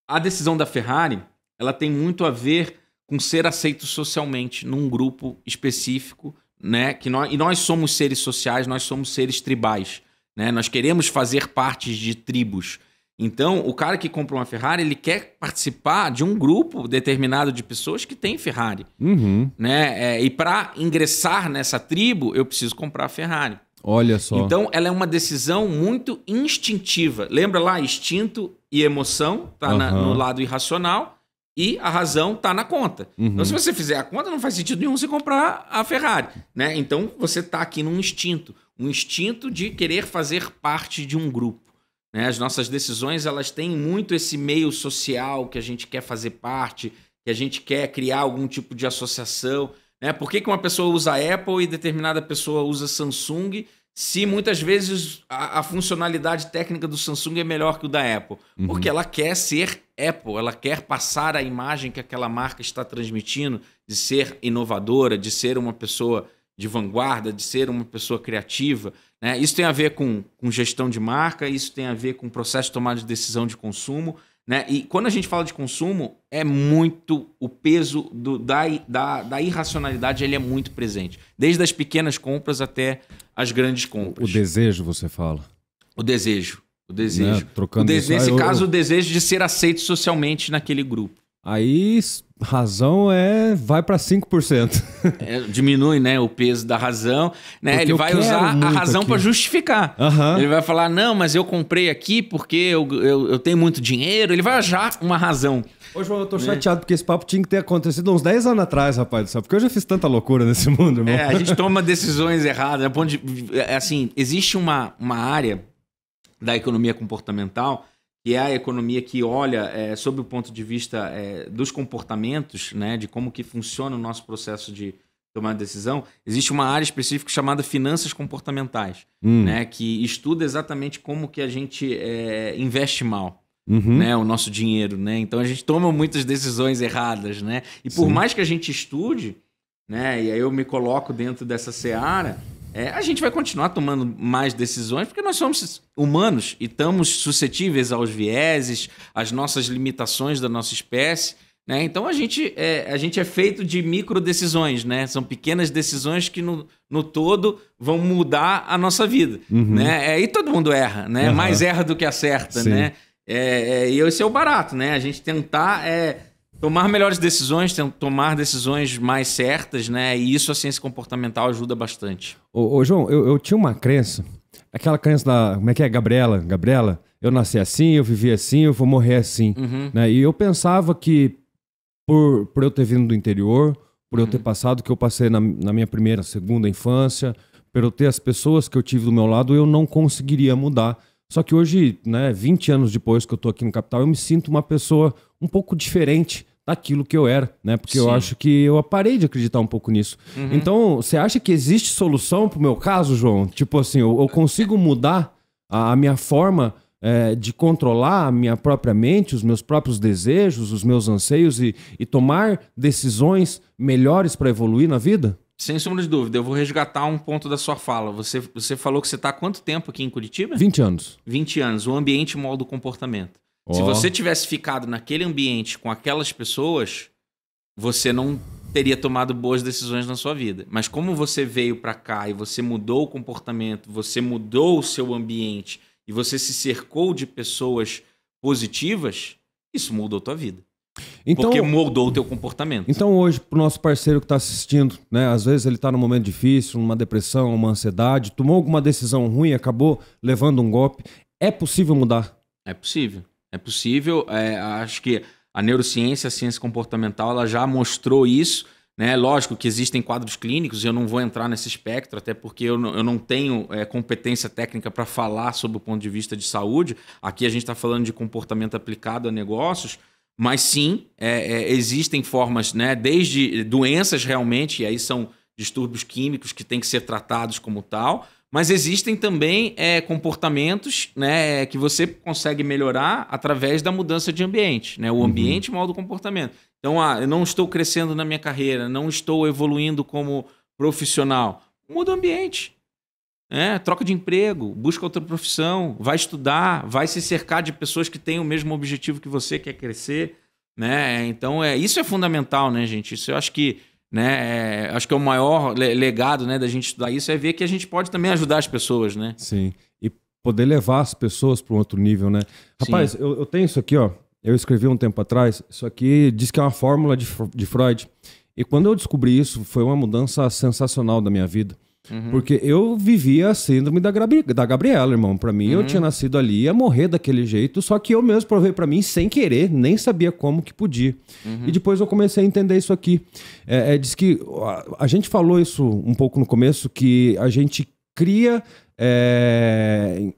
A decisão da Ferrari, ela tem muito a ver com ser aceito socialmente num grupo específico, né? E nós somos seres sociais, nós somos seres tribais, né? Nós queremos fazer parte de tribos. Então, o cara que compra uma Ferrari, ele quer participar de um grupo determinado de pessoas que tem Ferrari. Né? E para ingressar nessa tribo, eu preciso comprar a Ferrari. Olha só. Então, ela é uma decisão muito instintiva. Lembra lá, instinto e emoção tá no lado irracional e a razão tá na conta. Então, se você fizer a conta, não faz sentido nenhum você comprar a Ferrari. Né? Então, você tá aqui num instinto. Um instinto de querer fazer parte de um grupo. Né? As nossas decisões, elas têm muito esse meio social que a gente quer fazer parte, que a gente quer criar algum tipo de associação. Né? Por que uma pessoa usa Apple e determinada pessoa usa Samsung, se muitas vezes a funcionalidade técnica do Samsung é melhor que o da Apple? Porque ela quer ser Apple, ela quer passar a imagem que aquela marca está transmitindo de ser inovadora, de ser uma pessoa de vanguarda, de ser uma pessoa criativa. Né? Isso tem a ver com gestão de marca, isso tem a ver com processo de tomada de decisão de consumo. Né? E quando a gente fala de consumo, é muito o peso da irracionalidade, ele é muito presente. Desde as pequenas compras até as grandes compras. O desejo, você fala. O desejo. Né? Trocando isso. Nesse caso, o desejo de ser aceito socialmente naquele grupo. Aí, razão vai para 5%. Diminui, né, o peso da razão. Né? Ele vai usar a razão para justificar. Ele vai falar, não, mas eu comprei aqui porque eu tenho muito dinheiro. Ele vai achar uma razão. Ô, João, eu tô chateado porque esse papo tinha que ter acontecido uns 10 anos atrás, rapaz do céu. Porque eu já fiz tanta loucura nesse mundo, irmão. A gente toma decisões erradas. Assim, existe uma área da economia comportamental que é a economia que olha sob o ponto de vista dos comportamentos, né, de como que funciona o nosso processo de tomar decisão. Existe uma área específica chamada finanças comportamentais, né, que estuda exatamente como que a gente investe mal. Né, o nosso dinheiro. Né? Então, a gente toma muitas decisões erradas. Né? E por mais que a gente estude, né, e aí eu me coloco dentro dessa seara, a gente vai continuar tomando mais decisões porque nós somos humanos e estamos suscetíveis aos vieses, às nossas limitações da nossa espécie. Né? Então, a gente é feito de micro decisões. Né? São pequenas decisões que no todo vão mudar a nossa vida. Né? E todo mundo erra. Né? Mais erra do que acerta. Né? E esse é o barato. Né? A gente tentar tomar melhores decisões, tomar decisões mais certas, né? E isso a ciência comportamental ajuda bastante. Ô João, eu tinha uma crença, aquela crença da... Como é que é? Gabriela, eu nasci assim, eu vivi assim, eu vou morrer assim. Né? E eu pensava que por eu ter vindo do interior, por eu ter passado o que eu passei na minha primeira, segunda infância, por eu ter as pessoas que eu tive do meu lado, eu não conseguiria mudar. Só que hoje, né, 20 anos depois que eu tô aqui no Capital, eu me sinto uma pessoa um pouco diferente daquilo que eu era, né? Porque eu acho que eu parei de acreditar um pouco nisso. Então, você acha que existe solução pro meu caso, João? Tipo assim, eu consigo mudar a minha forma de controlar a minha própria mente, os meus próprios desejos, os meus anseios e tomar decisões melhores para evoluir na vida? Sem sombra de dúvida, eu vou resgatar um ponto da sua fala. Você falou que você está há quanto tempo aqui em Curitiba? 20 anos. 20 anos. O ambiente molda o comportamento. Se você tivesse ficado naquele ambiente com aquelas pessoas, você não teria tomado boas decisões na sua vida. Mas como você veio para cá e você mudou o comportamento, você mudou o seu ambiente e você se cercou de pessoas positivas, isso mudou a tua vida. Então, porque moldou o teu comportamento. Então hoje, pro nosso parceiro que está assistindo, né, às vezes ele está num momento difícil, numa depressão, uma ansiedade, tomou alguma decisão ruim, acabou levando um golpe, é possível mudar? É possível. É possível. Acho que a neurociência, a ciência comportamental, ela já mostrou isso. Né? Lógico que existem quadros clínicos, e eu não vou entrar nesse espectro, até porque eu não tenho competência técnica para falar sobre o ponto de vista de saúde. Aqui a gente está falando de comportamento aplicado a negócios. Mas sim, existem formas, né, desde doenças realmente, e aí são distúrbios químicos que têm que ser tratados como tal, mas existem também comportamentos, né, que você consegue melhorar através da mudança de ambiente. Né? O ambiente molda o comportamento. Então, eu não estou crescendo na minha carreira, não estou evoluindo como profissional, muda o ambiente. Troca de emprego, busca outra profissão, vai estudar, vai se cercar de pessoas que têm o mesmo objetivo que você, quer crescer, né? Então, isso é fundamental, né, gente? Isso eu acho que, né, acho que é o maior legado, né, da gente estudar isso, é ver que a gente pode também ajudar as pessoas, né? Sim, e poder levar as pessoas para um outro nível, né? Rapaz, eu tenho isso aqui, ó, eu escrevi um tempo atrás, isso aqui diz que é uma fórmula de Freud, e quando eu descobri isso, foi uma mudança sensacional da minha vida. Porque eu vivia a síndrome da Gabriela, irmão. Pra mim, eu tinha nascido ali, ia morrer daquele jeito, só que eu mesmo provei pra mim sem querer, nem sabia como que podia. E depois eu comecei a entender isso aqui. Diz que a gente falou isso um pouco no começo, que a gente cria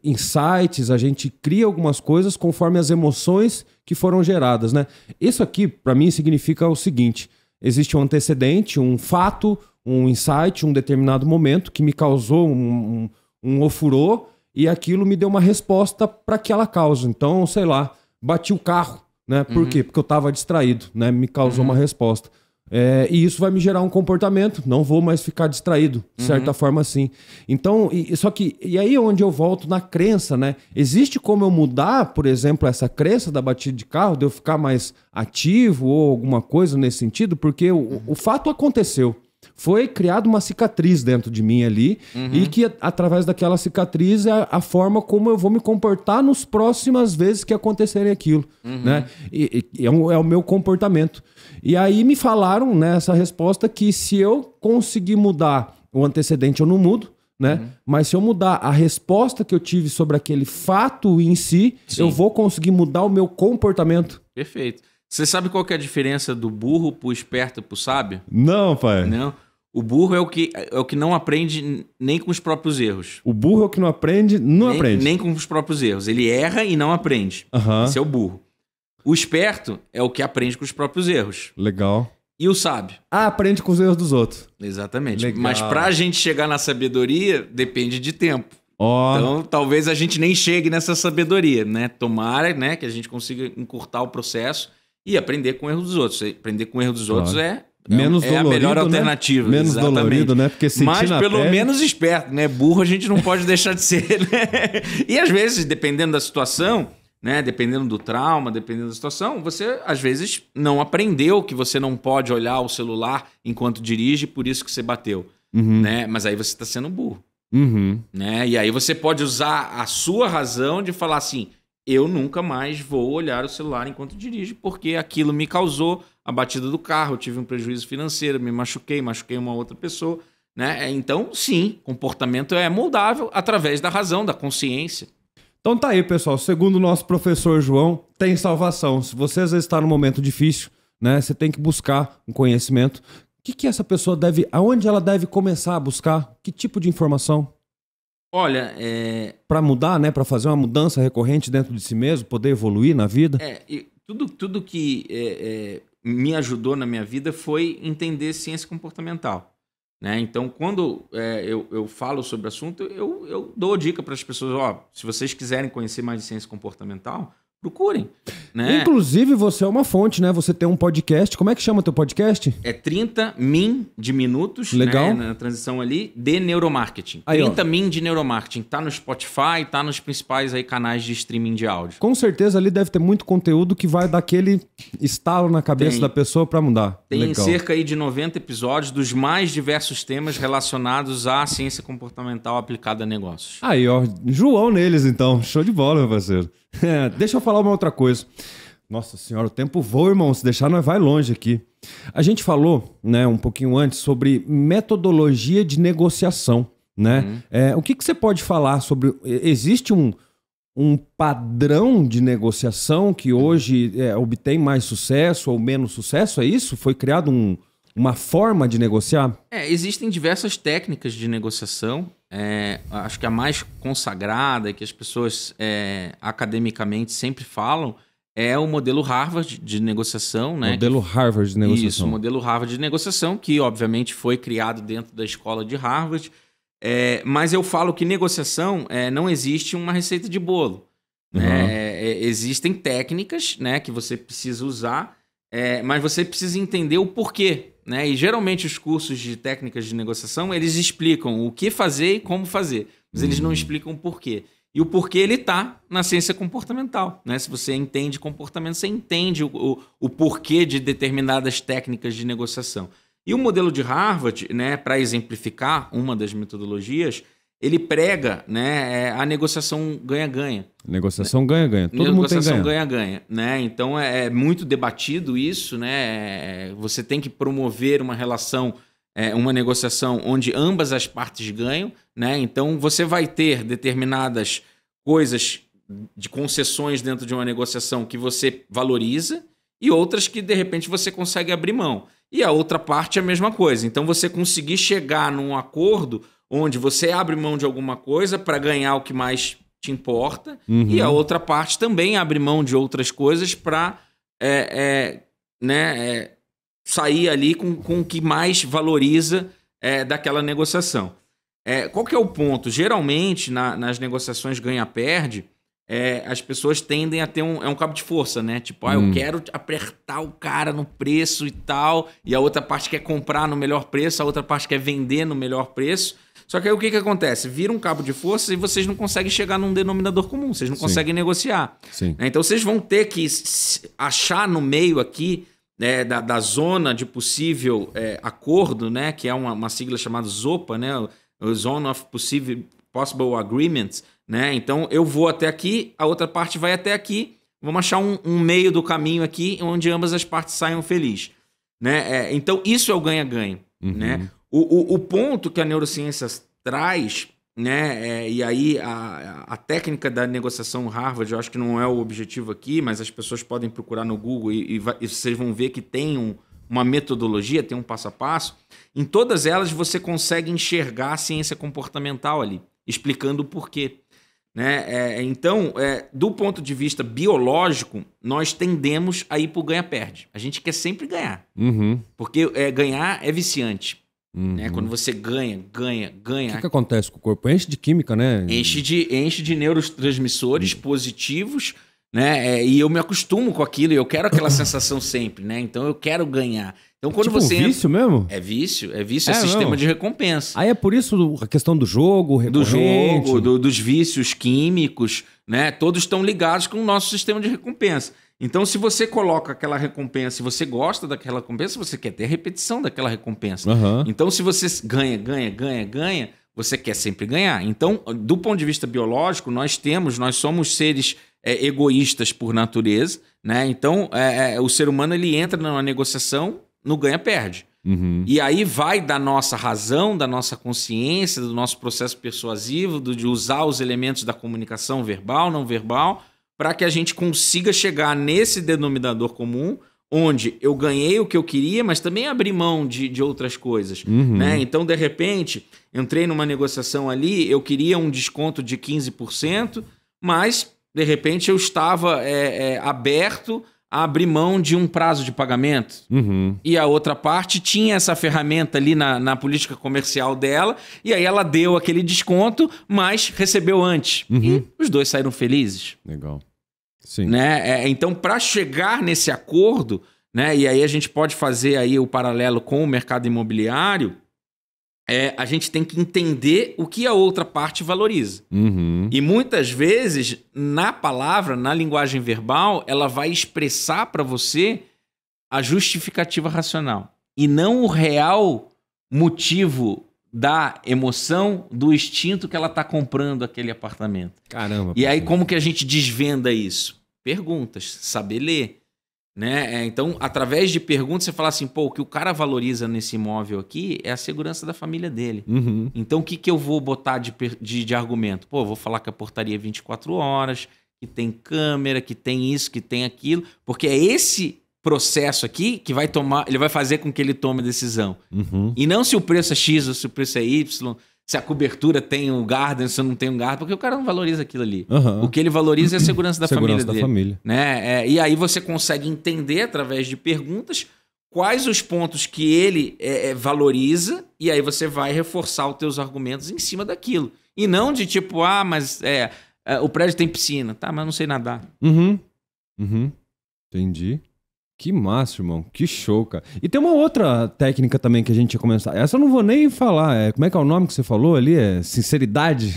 insights, a gente cria algumas coisas conforme as emoções que foram geradas, né? Isso aqui, pra mim, significa o seguinte: existe um antecedente, um fato, um insight, um determinado momento que me causou um ofurô e aquilo me deu uma resposta para aquela causa. Então, sei lá, bati o carro, né? Por quê? Porque eu estava distraído, né? Me causou uma resposta. E isso vai me gerar um comportamento, não vou mais ficar distraído, de certa forma assim. Então, só que, e aí onde eu volto na crença, né? Existe como eu mudar, por exemplo, essa crença da batida de carro, de eu ficar mais ativo ou alguma coisa nesse sentido? Porque o fato aconteceu. Foi criada uma cicatriz dentro de mim ali e que através daquela cicatriz é a forma como eu vou me comportar nas próximas vezes que acontecerem aquilo, né? E é o meu comportamento. E aí me falaram nessa resposta que se eu conseguir mudar o antecedente eu não mudo, né? Mas se eu mudar a resposta que eu tive sobre aquele fato em si, eu vou conseguir mudar o meu comportamento. Perfeito. Você sabe qual que é a diferença do burro pro esperto e pro sábio? Não, pai. Não. O burro é o que não aprende nem com os próprios erros. O burro é o que não aprende, aprende. Nem com os próprios erros. Ele erra e não aprende. Esse é o burro. O esperto é o que aprende com os próprios erros. Legal. E o sábio? Aprende com os erros dos outros. Exatamente. Legal. Mas pra gente chegar na sabedoria, depende de tempo. Então, talvez a gente nem chegue nessa sabedoria, né? Tomara, né, que a gente consiga encurtar o processo e aprender com o erro dos outros. Aprender com o erro dos outros é menos dolorido, a melhor alternativa. Menos dolorido, né? Porque mas pelo menos esperto, né? Burro a gente não pode deixar de ser, né? E às vezes, dependendo da situação, né? Dependendo do trauma, dependendo da situação, você às vezes não aprendeu que você não pode olhar o celular enquanto dirige, por isso que você bateu, né? Mas aí você está sendo burro, né? E aí você pode usar a sua razão de falar assim: eu nunca mais vou olhar o celular enquanto dirijo, porque aquilo me causou a batida do carro, eu tive um prejuízo financeiro, me machuquei uma outra pessoa, né? Então, sim, comportamento é moldável através da razão, da consciência. Então tá aí, pessoal. Segundo o nosso professor João, tem salvação. Se você às vezes está num momento difícil, né? Você tem que buscar um conhecimento. O que essa pessoa deve... Aonde ela deve começar a buscar? Que tipo de informação? Olha, para mudar, né? Para fazer uma mudança recorrente dentro de si mesmo, poder evoluir na vida. E tudo que me ajudou na minha vida foi entender ciência comportamental, né? Então, quando eu falo sobre o assunto, eu dou dica para as pessoas: se vocês quiserem conhecer mais de ciência comportamental, procurem, né? Inclusive, você é uma fonte, né? Você tem um podcast. Como é que chama o teu podcast? É 30 min de minutos. Legal. Né, na transição ali, de neuromarketing. Aí, 30 min de neuromarketing. Tá no Spotify, tá nos principais aí canais de streaming de áudio. Com certeza ali deve ter muito conteúdo que vai dar aquele estalo na cabeça da pessoa para mudar. Tem Legal. cerca aí de 90 episódios dos mais diversos temas relacionados à ciência comportamental aplicada a negócios. Aí, ó. João neles, então. Show de bola, meu parceiro. Deixa eu falar uma outra coisa. Nossa senhora, o tempo voa, irmão. Se deixar, nós vai longe aqui. A gente falou, né, um pouquinho antes sobre metodologia de negociação, né? O que você pode falar sobre... Existe um padrão de negociação que hoje obtém mais sucesso ou menos sucesso? É isso? Foi criado uma forma de negociar? Existem diversas técnicas de negociação. Acho que a mais consagrada, que as pessoas academicamente sempre falam, é o modelo Harvard de negociação, né? Modelo Harvard de negociação. Isso, o modelo Harvard de negociação, que obviamente foi criado dentro da escola de Harvard. Mas eu falo que negociação não existe uma receita de bolo. Existem técnicas, né, que você precisa usar Mas você precisa entender o porquê, né? E geralmente os cursos de técnicas de negociação, eles explicam o que fazer e como fazer, mas eles não explicam o porquê. E o porquê ele está na ciência comportamental, né? Se você entende comportamento, você entende o porquê de determinadas técnicas de negociação. E o modelo de Harvard, né, para exemplificar uma das metodologias, ele prega, né, a negociação ganha-ganha. Negociação ganha-ganha. Todo mundo tem Negociação ganha-ganha, né? Então é muito debatido isso, né? Você tem que promover uma relação, uma negociação onde ambas as partes ganham, né? Então você vai ter determinadas coisas de concessões dentro de uma negociação que você valoriza e outras que de repente você consegue abrir mão. E a outra parte é a mesma coisa. Então você conseguir chegar num acordo onde você abre mão de alguma coisa para ganhar o que mais te importa, e a outra parte também abre mão de outras coisas para sair ali com o que mais valoriza daquela negociação. Qual que é o ponto? Geralmente, nas negociações ganha-perde, as pessoas tendem a ter um cabo de força, né? Tipo, eu quero apertar o cara no preço e tal, e a outra parte quer comprar no melhor preço, a outra parte quer vender no melhor preço. Só que aí o que acontece? Vira um cabo de força e vocês não conseguem chegar num denominador comum, vocês não conseguem negociar. Sim. Então vocês vão ter que achar no meio aqui da zona de possível acordo, né? Que é uma sigla chamada ZOPA, né? O Zone of Possible Agreements, né? Então eu vou até aqui, a outra parte vai até aqui, vamos achar um meio do caminho aqui onde ambas as partes saiam felizes, né? Então isso é o ganha-ganha, né? O ponto que a neurociência traz, né? E aí a técnica da negociação Harvard, eu acho que não é o objetivo aqui, mas as pessoas podem procurar no Google e vocês vão ver que tem uma metodologia, tem um passo a passo. Em todas elas você consegue enxergar a ciência comportamental ali, explicando o porquê. Né? Então, do ponto de vista biológico, nós tendemos a ir para o ganha-perde. A gente quer sempre ganhar. Porque ganhar é viciante. Né? Quando você ganha. O que acontece com o corpo? Enche de química, né? Enche de neurotransmissores positivos, né? E eu me acostumo com aquilo e eu quero aquela sensação sempre, né? Então eu quero ganhar. Então quando tipo você vício mesmo? É vício, sistema de recompensa. Aí é por isso a questão do jogo recorrente. Do jogo, dos vícios químicos, né? Todos estão ligados com o nosso sistema de recompensa. Então, se você coloca aquela recompensa, se você gosta daquela recompensa, você quer ter a repetição daquela recompensa. Então, se você ganha, você quer sempre ganhar. Então, do ponto de vista biológico, nós somos seres egoístas por natureza, né? Então, o ser humano ele entra numa negociação no ganha-perde. E aí vai da nossa razão, da nossa consciência, do nosso processo persuasivo, de usar os elementos da comunicação verbal, não verbal, para que a gente consiga chegar nesse denominador comum, onde eu ganhei o que eu queria, mas também abri mão de outras coisas. Né? Então, de repente, entrei numa negociação ali, eu queria um desconto de 15%, mas, de repente, eu estava aberto a abrir mão de um prazo de pagamento. E a outra parte tinha essa ferramenta ali na política comercial dela, e aí ela deu aquele desconto, mas recebeu antes. E os dois saíram felizes. Legal. Sim. Né? Então, para chegar nesse acordo, né, e aí a gente pode fazer aí o paralelo com o mercado imobiliário, a gente tem que entender o que a outra parte valoriza. E muitas vezes, na palavra, na linguagem verbal, ela vai expressar para você a justificativa racional e não o real motivo da emoção, do instinto que ela está comprando aquele apartamento. Caramba. E aí, como que a gente desvenda isso? Perguntas, saber ler. Né? Então, através de perguntas, você fala assim, o que o cara valoriza nesse imóvel aqui é a segurança da família dele. Então, o que eu vou botar de argumento? Vou falar que a portaria é 24 horas, que tem câmera, que tem isso, que tem aquilo, porque é esse processo aqui que ele vai fazer com que ele tome a decisão. E não se o preço é X ou se o preço é Y, se a cobertura tem um garden, se não tem um garden, porque o cara não valoriza aquilo ali. O que ele valoriza é a segurança da família dele. Família. Né? E aí você consegue entender, através de perguntas, quais os pontos que ele valoriza, e aí você vai reforçar os teus argumentos em cima daquilo. E não de tipo, mas o prédio tem piscina. Tá, mas eu não sei nadar. Entendi. Que massa, irmão. Que show, cara. E tem uma outra técnica também que a gente ia começar. Essa eu não vou nem falar. Como é que é o nome que você falou ali? É sinceridade?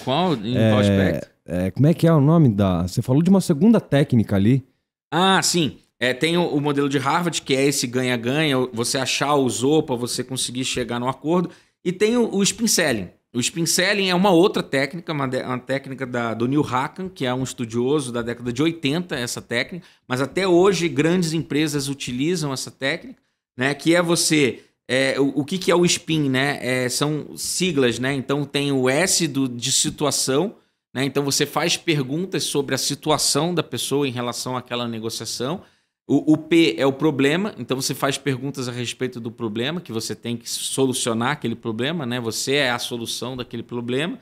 Qual? Em qual aspecto? Como é que é o nome da... Você falou de uma segunda técnica ali. Ah, sim. Tem o modelo de Harvard, que é esse ganha-ganha, você achar o usou para você conseguir chegar no acordo. E tem o spin selling. O spin selling é uma outra técnica, uma técnica do Neil Hakan, que é um estudioso da década de 80, essa técnica, mas até hoje grandes empresas utilizam essa técnica, né? Que é você... o que é o spin, né? São siglas, né? Então tem o S de situação, né? Então você faz perguntas sobre a situação da pessoa em relação àquela negociação. O P é o problema, então você faz perguntas a respeito do problema, que você tem que solucionar aquele problema, né? Você é a solução daquele problema.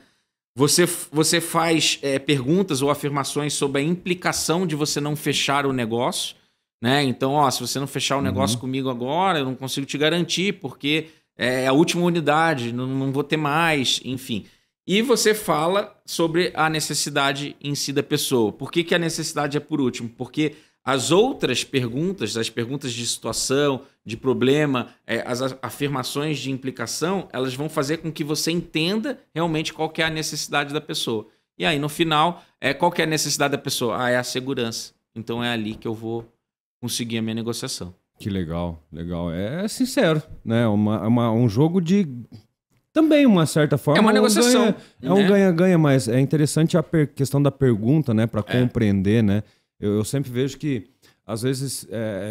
Você faz perguntas ou afirmações sobre a implicação de você não fechar o negócio, né? Então, se você não fechar o negócio comigo agora, eu não consigo te garantir, porque é a última unidade, não vou ter mais, enfim. E você fala sobre a necessidade em si da pessoa. Por que a necessidade é por último? Porque as outras perguntas, as perguntas de situação, de problema, as afirmações de implicação, elas vão fazer com que você entenda realmente qual que é a necessidade da pessoa. E aí, no final, qual que é a necessidade da pessoa? É a segurança. Então é ali que eu vou conseguir a minha negociação. Que legal, legal. É sincero, né? Um jogo de... Também, uma certa forma... É uma negociação. Um ganha-ganha, mas é interessante a questão da pergunta, né? Para compreender, né? Eu sempre vejo que, às vezes,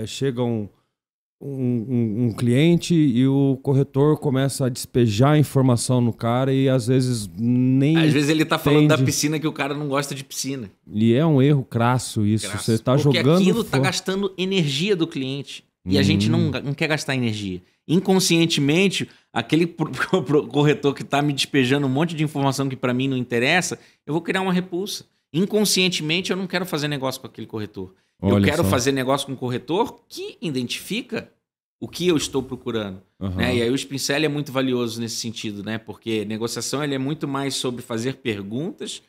chega um cliente e o corretor começa a despejar informação no cara e, às vezes, nem Às vezes ele tá falando da entende. piscina que o cara não gosta de piscina. E é um erro crasso isso. Você tá Porque jogando... aquilo tá gastando energia do cliente. E a gente não quer gastar energia. Inconscientemente, aquele corretor que tá me despejando um monte de informação que para mim não interessa, eu vou criar uma repulsa. Inconscientemente, eu não quero fazer negócio com aquele corretor. Eu quero fazer negócio com um corretor que identifica o que eu estou procurando. Né? E aí o spin selling é muito valioso nesse sentido, né? Porque negociação ele é muito mais sobre fazer perguntas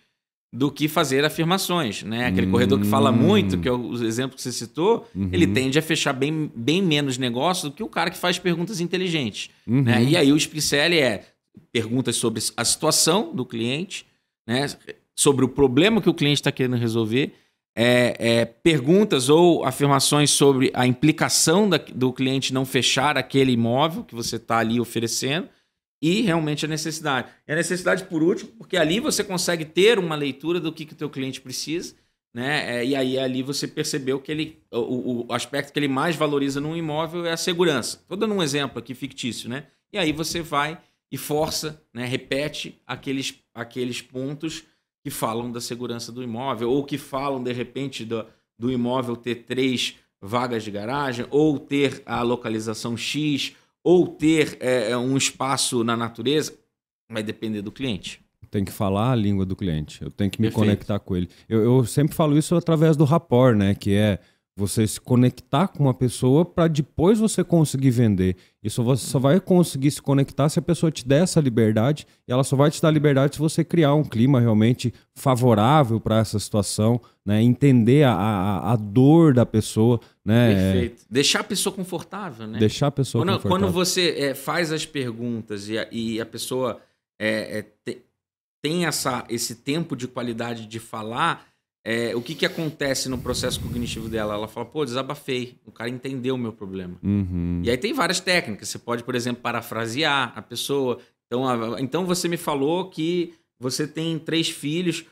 do que fazer afirmações. Né? Aquele corretor que fala muito, que é o exemplo que você citou, ele tende a fechar bem menos negócio do que o cara que faz perguntas inteligentes. Né? E aí o spin selling é perguntas sobre a situação do cliente, né? Sobre o problema que o cliente está querendo resolver, perguntas ou afirmações sobre a implicação do cliente não fechar aquele imóvel que você está ali oferecendo e realmente a necessidade. E a necessidade por último, porque ali você consegue ter uma leitura do que o teu cliente precisa, né? E aí ali você percebeu que o aspecto que ele mais valoriza num imóvel é a segurança. Estou dando um exemplo aqui fictício, né? E aí você vai e força, né? Repete aqueles pontos que falam da segurança do imóvel, ou que falam, de repente, do imóvel ter 3 vagas de garagem, ou ter a localização X, ou ter um espaço na natureza, vai depender do cliente. Tem que falar a língua do cliente, eu tenho que me conectar com ele. Eu sempre falo isso através do rapport, né? Que é você se conectar com uma pessoa para depois você conseguir vender. Isso você só vai conseguir se conectar se a pessoa te der essa liberdade, e ela só vai te dar liberdade se você criar um clima realmente favorável para essa situação, né? Entender a dor da pessoa, né? Perfeito. Deixar a pessoa confortável, né? Deixar a pessoa confortável. Quando você faz as perguntas e a pessoa tem esse tempo de qualidade de falar, o que acontece no processo cognitivo dela? Ela fala, pô, desabafei, o cara entendeu o meu problema. E aí tem várias técnicas. Você pode, por exemplo, parafrasear a pessoa. Então você me falou que você tem 3 filhos,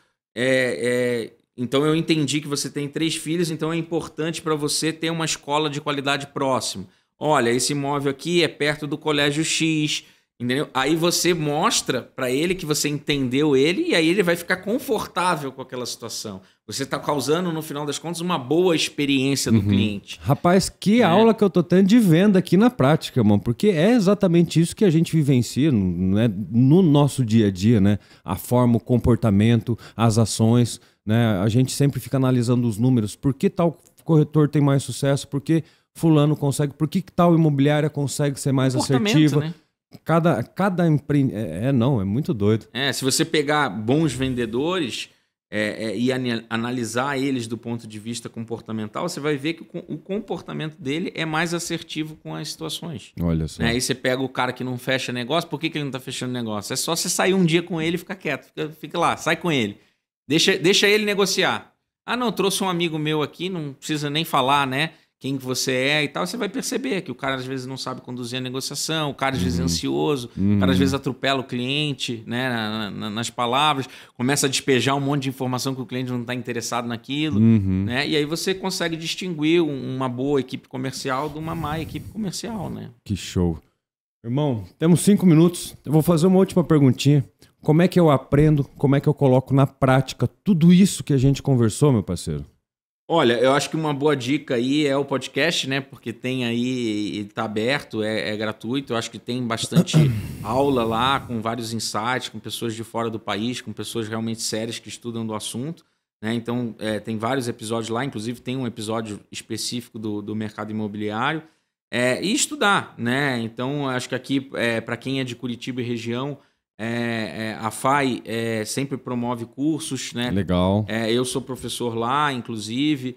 então eu entendi que você tem 3 filhos, então é importante para você ter uma escola de qualidade próxima. Olha, esse imóvel aqui é perto do colégio X, entendeu? Aí você mostra para ele que você entendeu ele e aí ele vai ficar confortável com aquela situação. Você está causando, no final das contas, uma boa experiência do cliente. Rapaz, que aula que eu tô tendo de venda aqui na prática, mano. Porque é exatamente isso que a gente vivencia no nosso dia a dia, né? A forma, o comportamento, as ações, né? A gente sempre fica analisando os números. Por que tal corretor tem mais sucesso? Por que fulano consegue? Por que tal imobiliária consegue ser mais assertiva? Né? Cada empreendedor... é muito doido. Se você pegar bons vendedores... analisar eles do ponto de vista comportamental, você vai ver que o comportamento dele é mais assertivo com as situações. Olha só. Aí você pega o cara que não fecha negócio, por que ele não está fechando negócio? É só você sair um dia com ele e ficar quieto. Fica lá, sai com ele. Deixa ele negociar. Ah, não, trouxe um amigo meu aqui, não precisa nem falar, né? Quem que você é e tal, você vai perceber que o cara às vezes não sabe conduzir a negociação, o cara às vezes é ansioso, o cara às vezes atropela o cliente, né, nas palavras, começa a despejar um monte de informação que o cliente não está interessado naquilo, né? E aí você consegue distinguir uma boa equipe comercial de uma má equipe comercial, né? Que show. Irmão, temos 5 minutos, eu vou fazer uma última perguntinha. Como é que eu aprendo, como é que eu coloco na prática tudo isso que a gente conversou, meu parceiro? Olha, eu acho que uma boa dica aí é o podcast, né? Porque tem aí, ele tá aberto, é gratuito. Eu acho que tem bastante aula lá, com vários insights, com pessoas de fora do país, com pessoas realmente sérias que estudam do assunto, né? Então, tem vários episódios lá, inclusive tem um episódio específico do mercado imobiliário. E estudar, né? Então, acho que aqui, para quem é de Curitiba e região, a FAI sempre promove cursos, né? Legal. Eu sou professor lá, inclusive.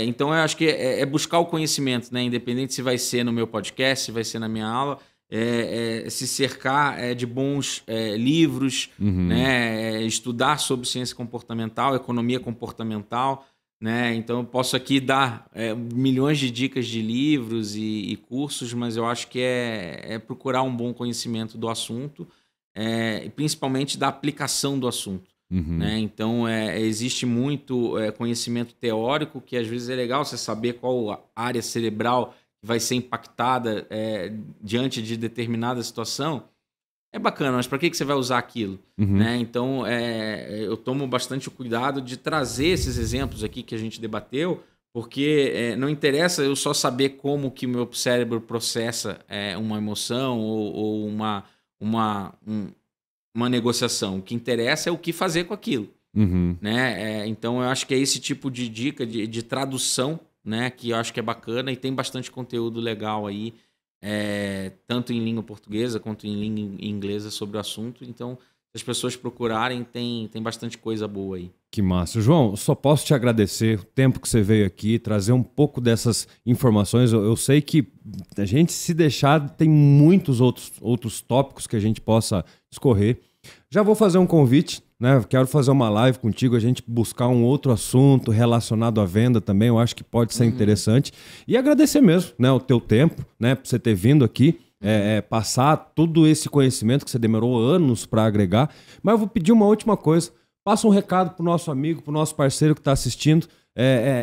Então, eu acho que é buscar o conhecimento, né? Independente se vai ser no meu podcast, se vai ser na minha aula. Se cercar de bons livros, né? Estudar sobre ciência comportamental, economia comportamental, né? Então, eu posso aqui dar milhões de dicas de livros e cursos, mas eu acho que é procurar um bom conhecimento do assunto, principalmente da aplicação do assunto. Né? Então, existe muito conhecimento teórico que às vezes é legal você saber qual área cerebral vai ser impactada diante de determinada situação. É bacana, mas para que você vai usar aquilo? Né? Então, eu tomo bastante cuidado de trazer esses exemplos aqui que a gente debateu, porque não interessa eu só saber como que o meu cérebro processa uma emoção ou uma negociação. O que interessa é o que fazer com aquilo. Né? Então, eu acho que é esse tipo de dica de tradução, né, que eu acho que é bacana e tem bastante conteúdo legal aí, tanto em língua portuguesa quanto em língua inglesa sobre o assunto. Então, se as pessoas procurarem, tem bastante coisa boa aí. Que massa. João, só posso te agradecer o tempo que você veio aqui, trazer um pouco dessas informações. Eu sei que a gente, se deixar, tem muitos outros tópicos que a gente possa escorrer. Já vou fazer um convite, né? Quero fazer uma live contigo, a gente buscar um outro assunto relacionado à venda também. Eu acho que pode ser interessante. E agradecer mesmo, né, o teu tempo, né, por você ter vindo aqui. Passar todo esse conhecimento que você demorou anos para agregar. Mas eu vou pedir uma última coisa. Passa um recado pro nosso amigo, pro nosso parceiro que está assistindo,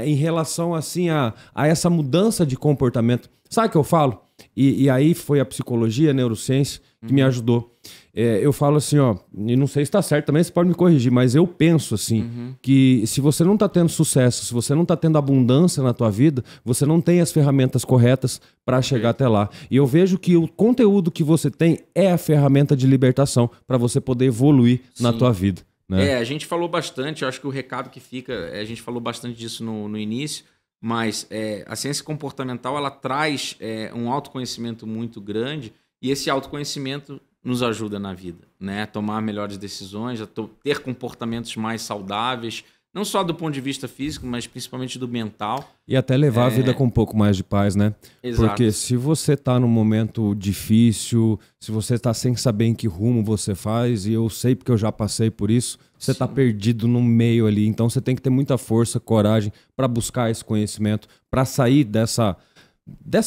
em relação assim a essa mudança de comportamento. Sabe o que eu falo? E aí foi a psicologia, a neurociência que me ajudou. Eu falo assim, ó, e não sei se está certo também, você pode me corrigir, mas eu penso assim, que se você não está tendo sucesso, se você não está tendo abundância na tua vida, você não tem as ferramentas corretas para chegar até lá. E eu vejo que o conteúdo que você tem é a ferramenta de libertação para você poder evoluir na tua vida. Né? A gente falou bastante, eu acho que o recado que fica, a gente falou bastante disso no início, mas a ciência comportamental, ela traz um autoconhecimento muito grande, e esse autoconhecimento nos ajuda na vida, né? A tomar melhores decisões, a ter comportamentos mais saudáveis, não só do ponto de vista físico, mas principalmente do mental. E até levar a vida com um pouco mais de paz, né? Exato. Porque se você tá num momento difícil, se você tá sem saber em que rumo você faz, e eu sei porque eu já passei por isso, você tá perdido no meio ali. Então você tem que ter muita força, coragem para buscar esse conhecimento, para sair dessa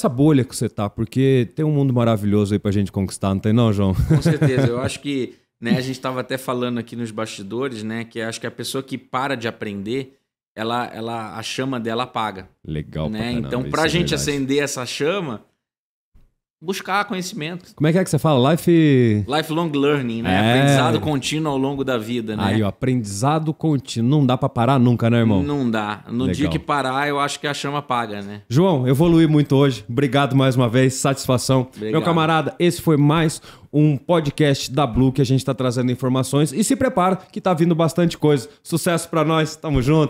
bolha que você tá, porque tem um mundo maravilhoso aí pra gente conquistar, não tem não, João? Com certeza, eu acho que, né, a gente estava até falando aqui nos bastidores, né, que acho que a pessoa que para de aprender, a chama dela apaga. Legal, né? Então, pra gente acender essa chama, buscar conhecimento. Como é que você fala? Lifelong learning, né? Aprendizado contínuo ao longo da vida, né? Aí, ó, aprendizado contínuo. Não dá pra parar nunca, né, irmão? Não dá. No dia que parar, eu acho que a chama apaga, né? João, evolui muito hoje. Obrigado mais uma vez. Satisfação. Obrigado. Meu camarada, esse foi mais um podcast da Blue que a gente tá trazendo informações. E se prepara que tá vindo bastante coisa. Sucesso pra nós. Tamo junto.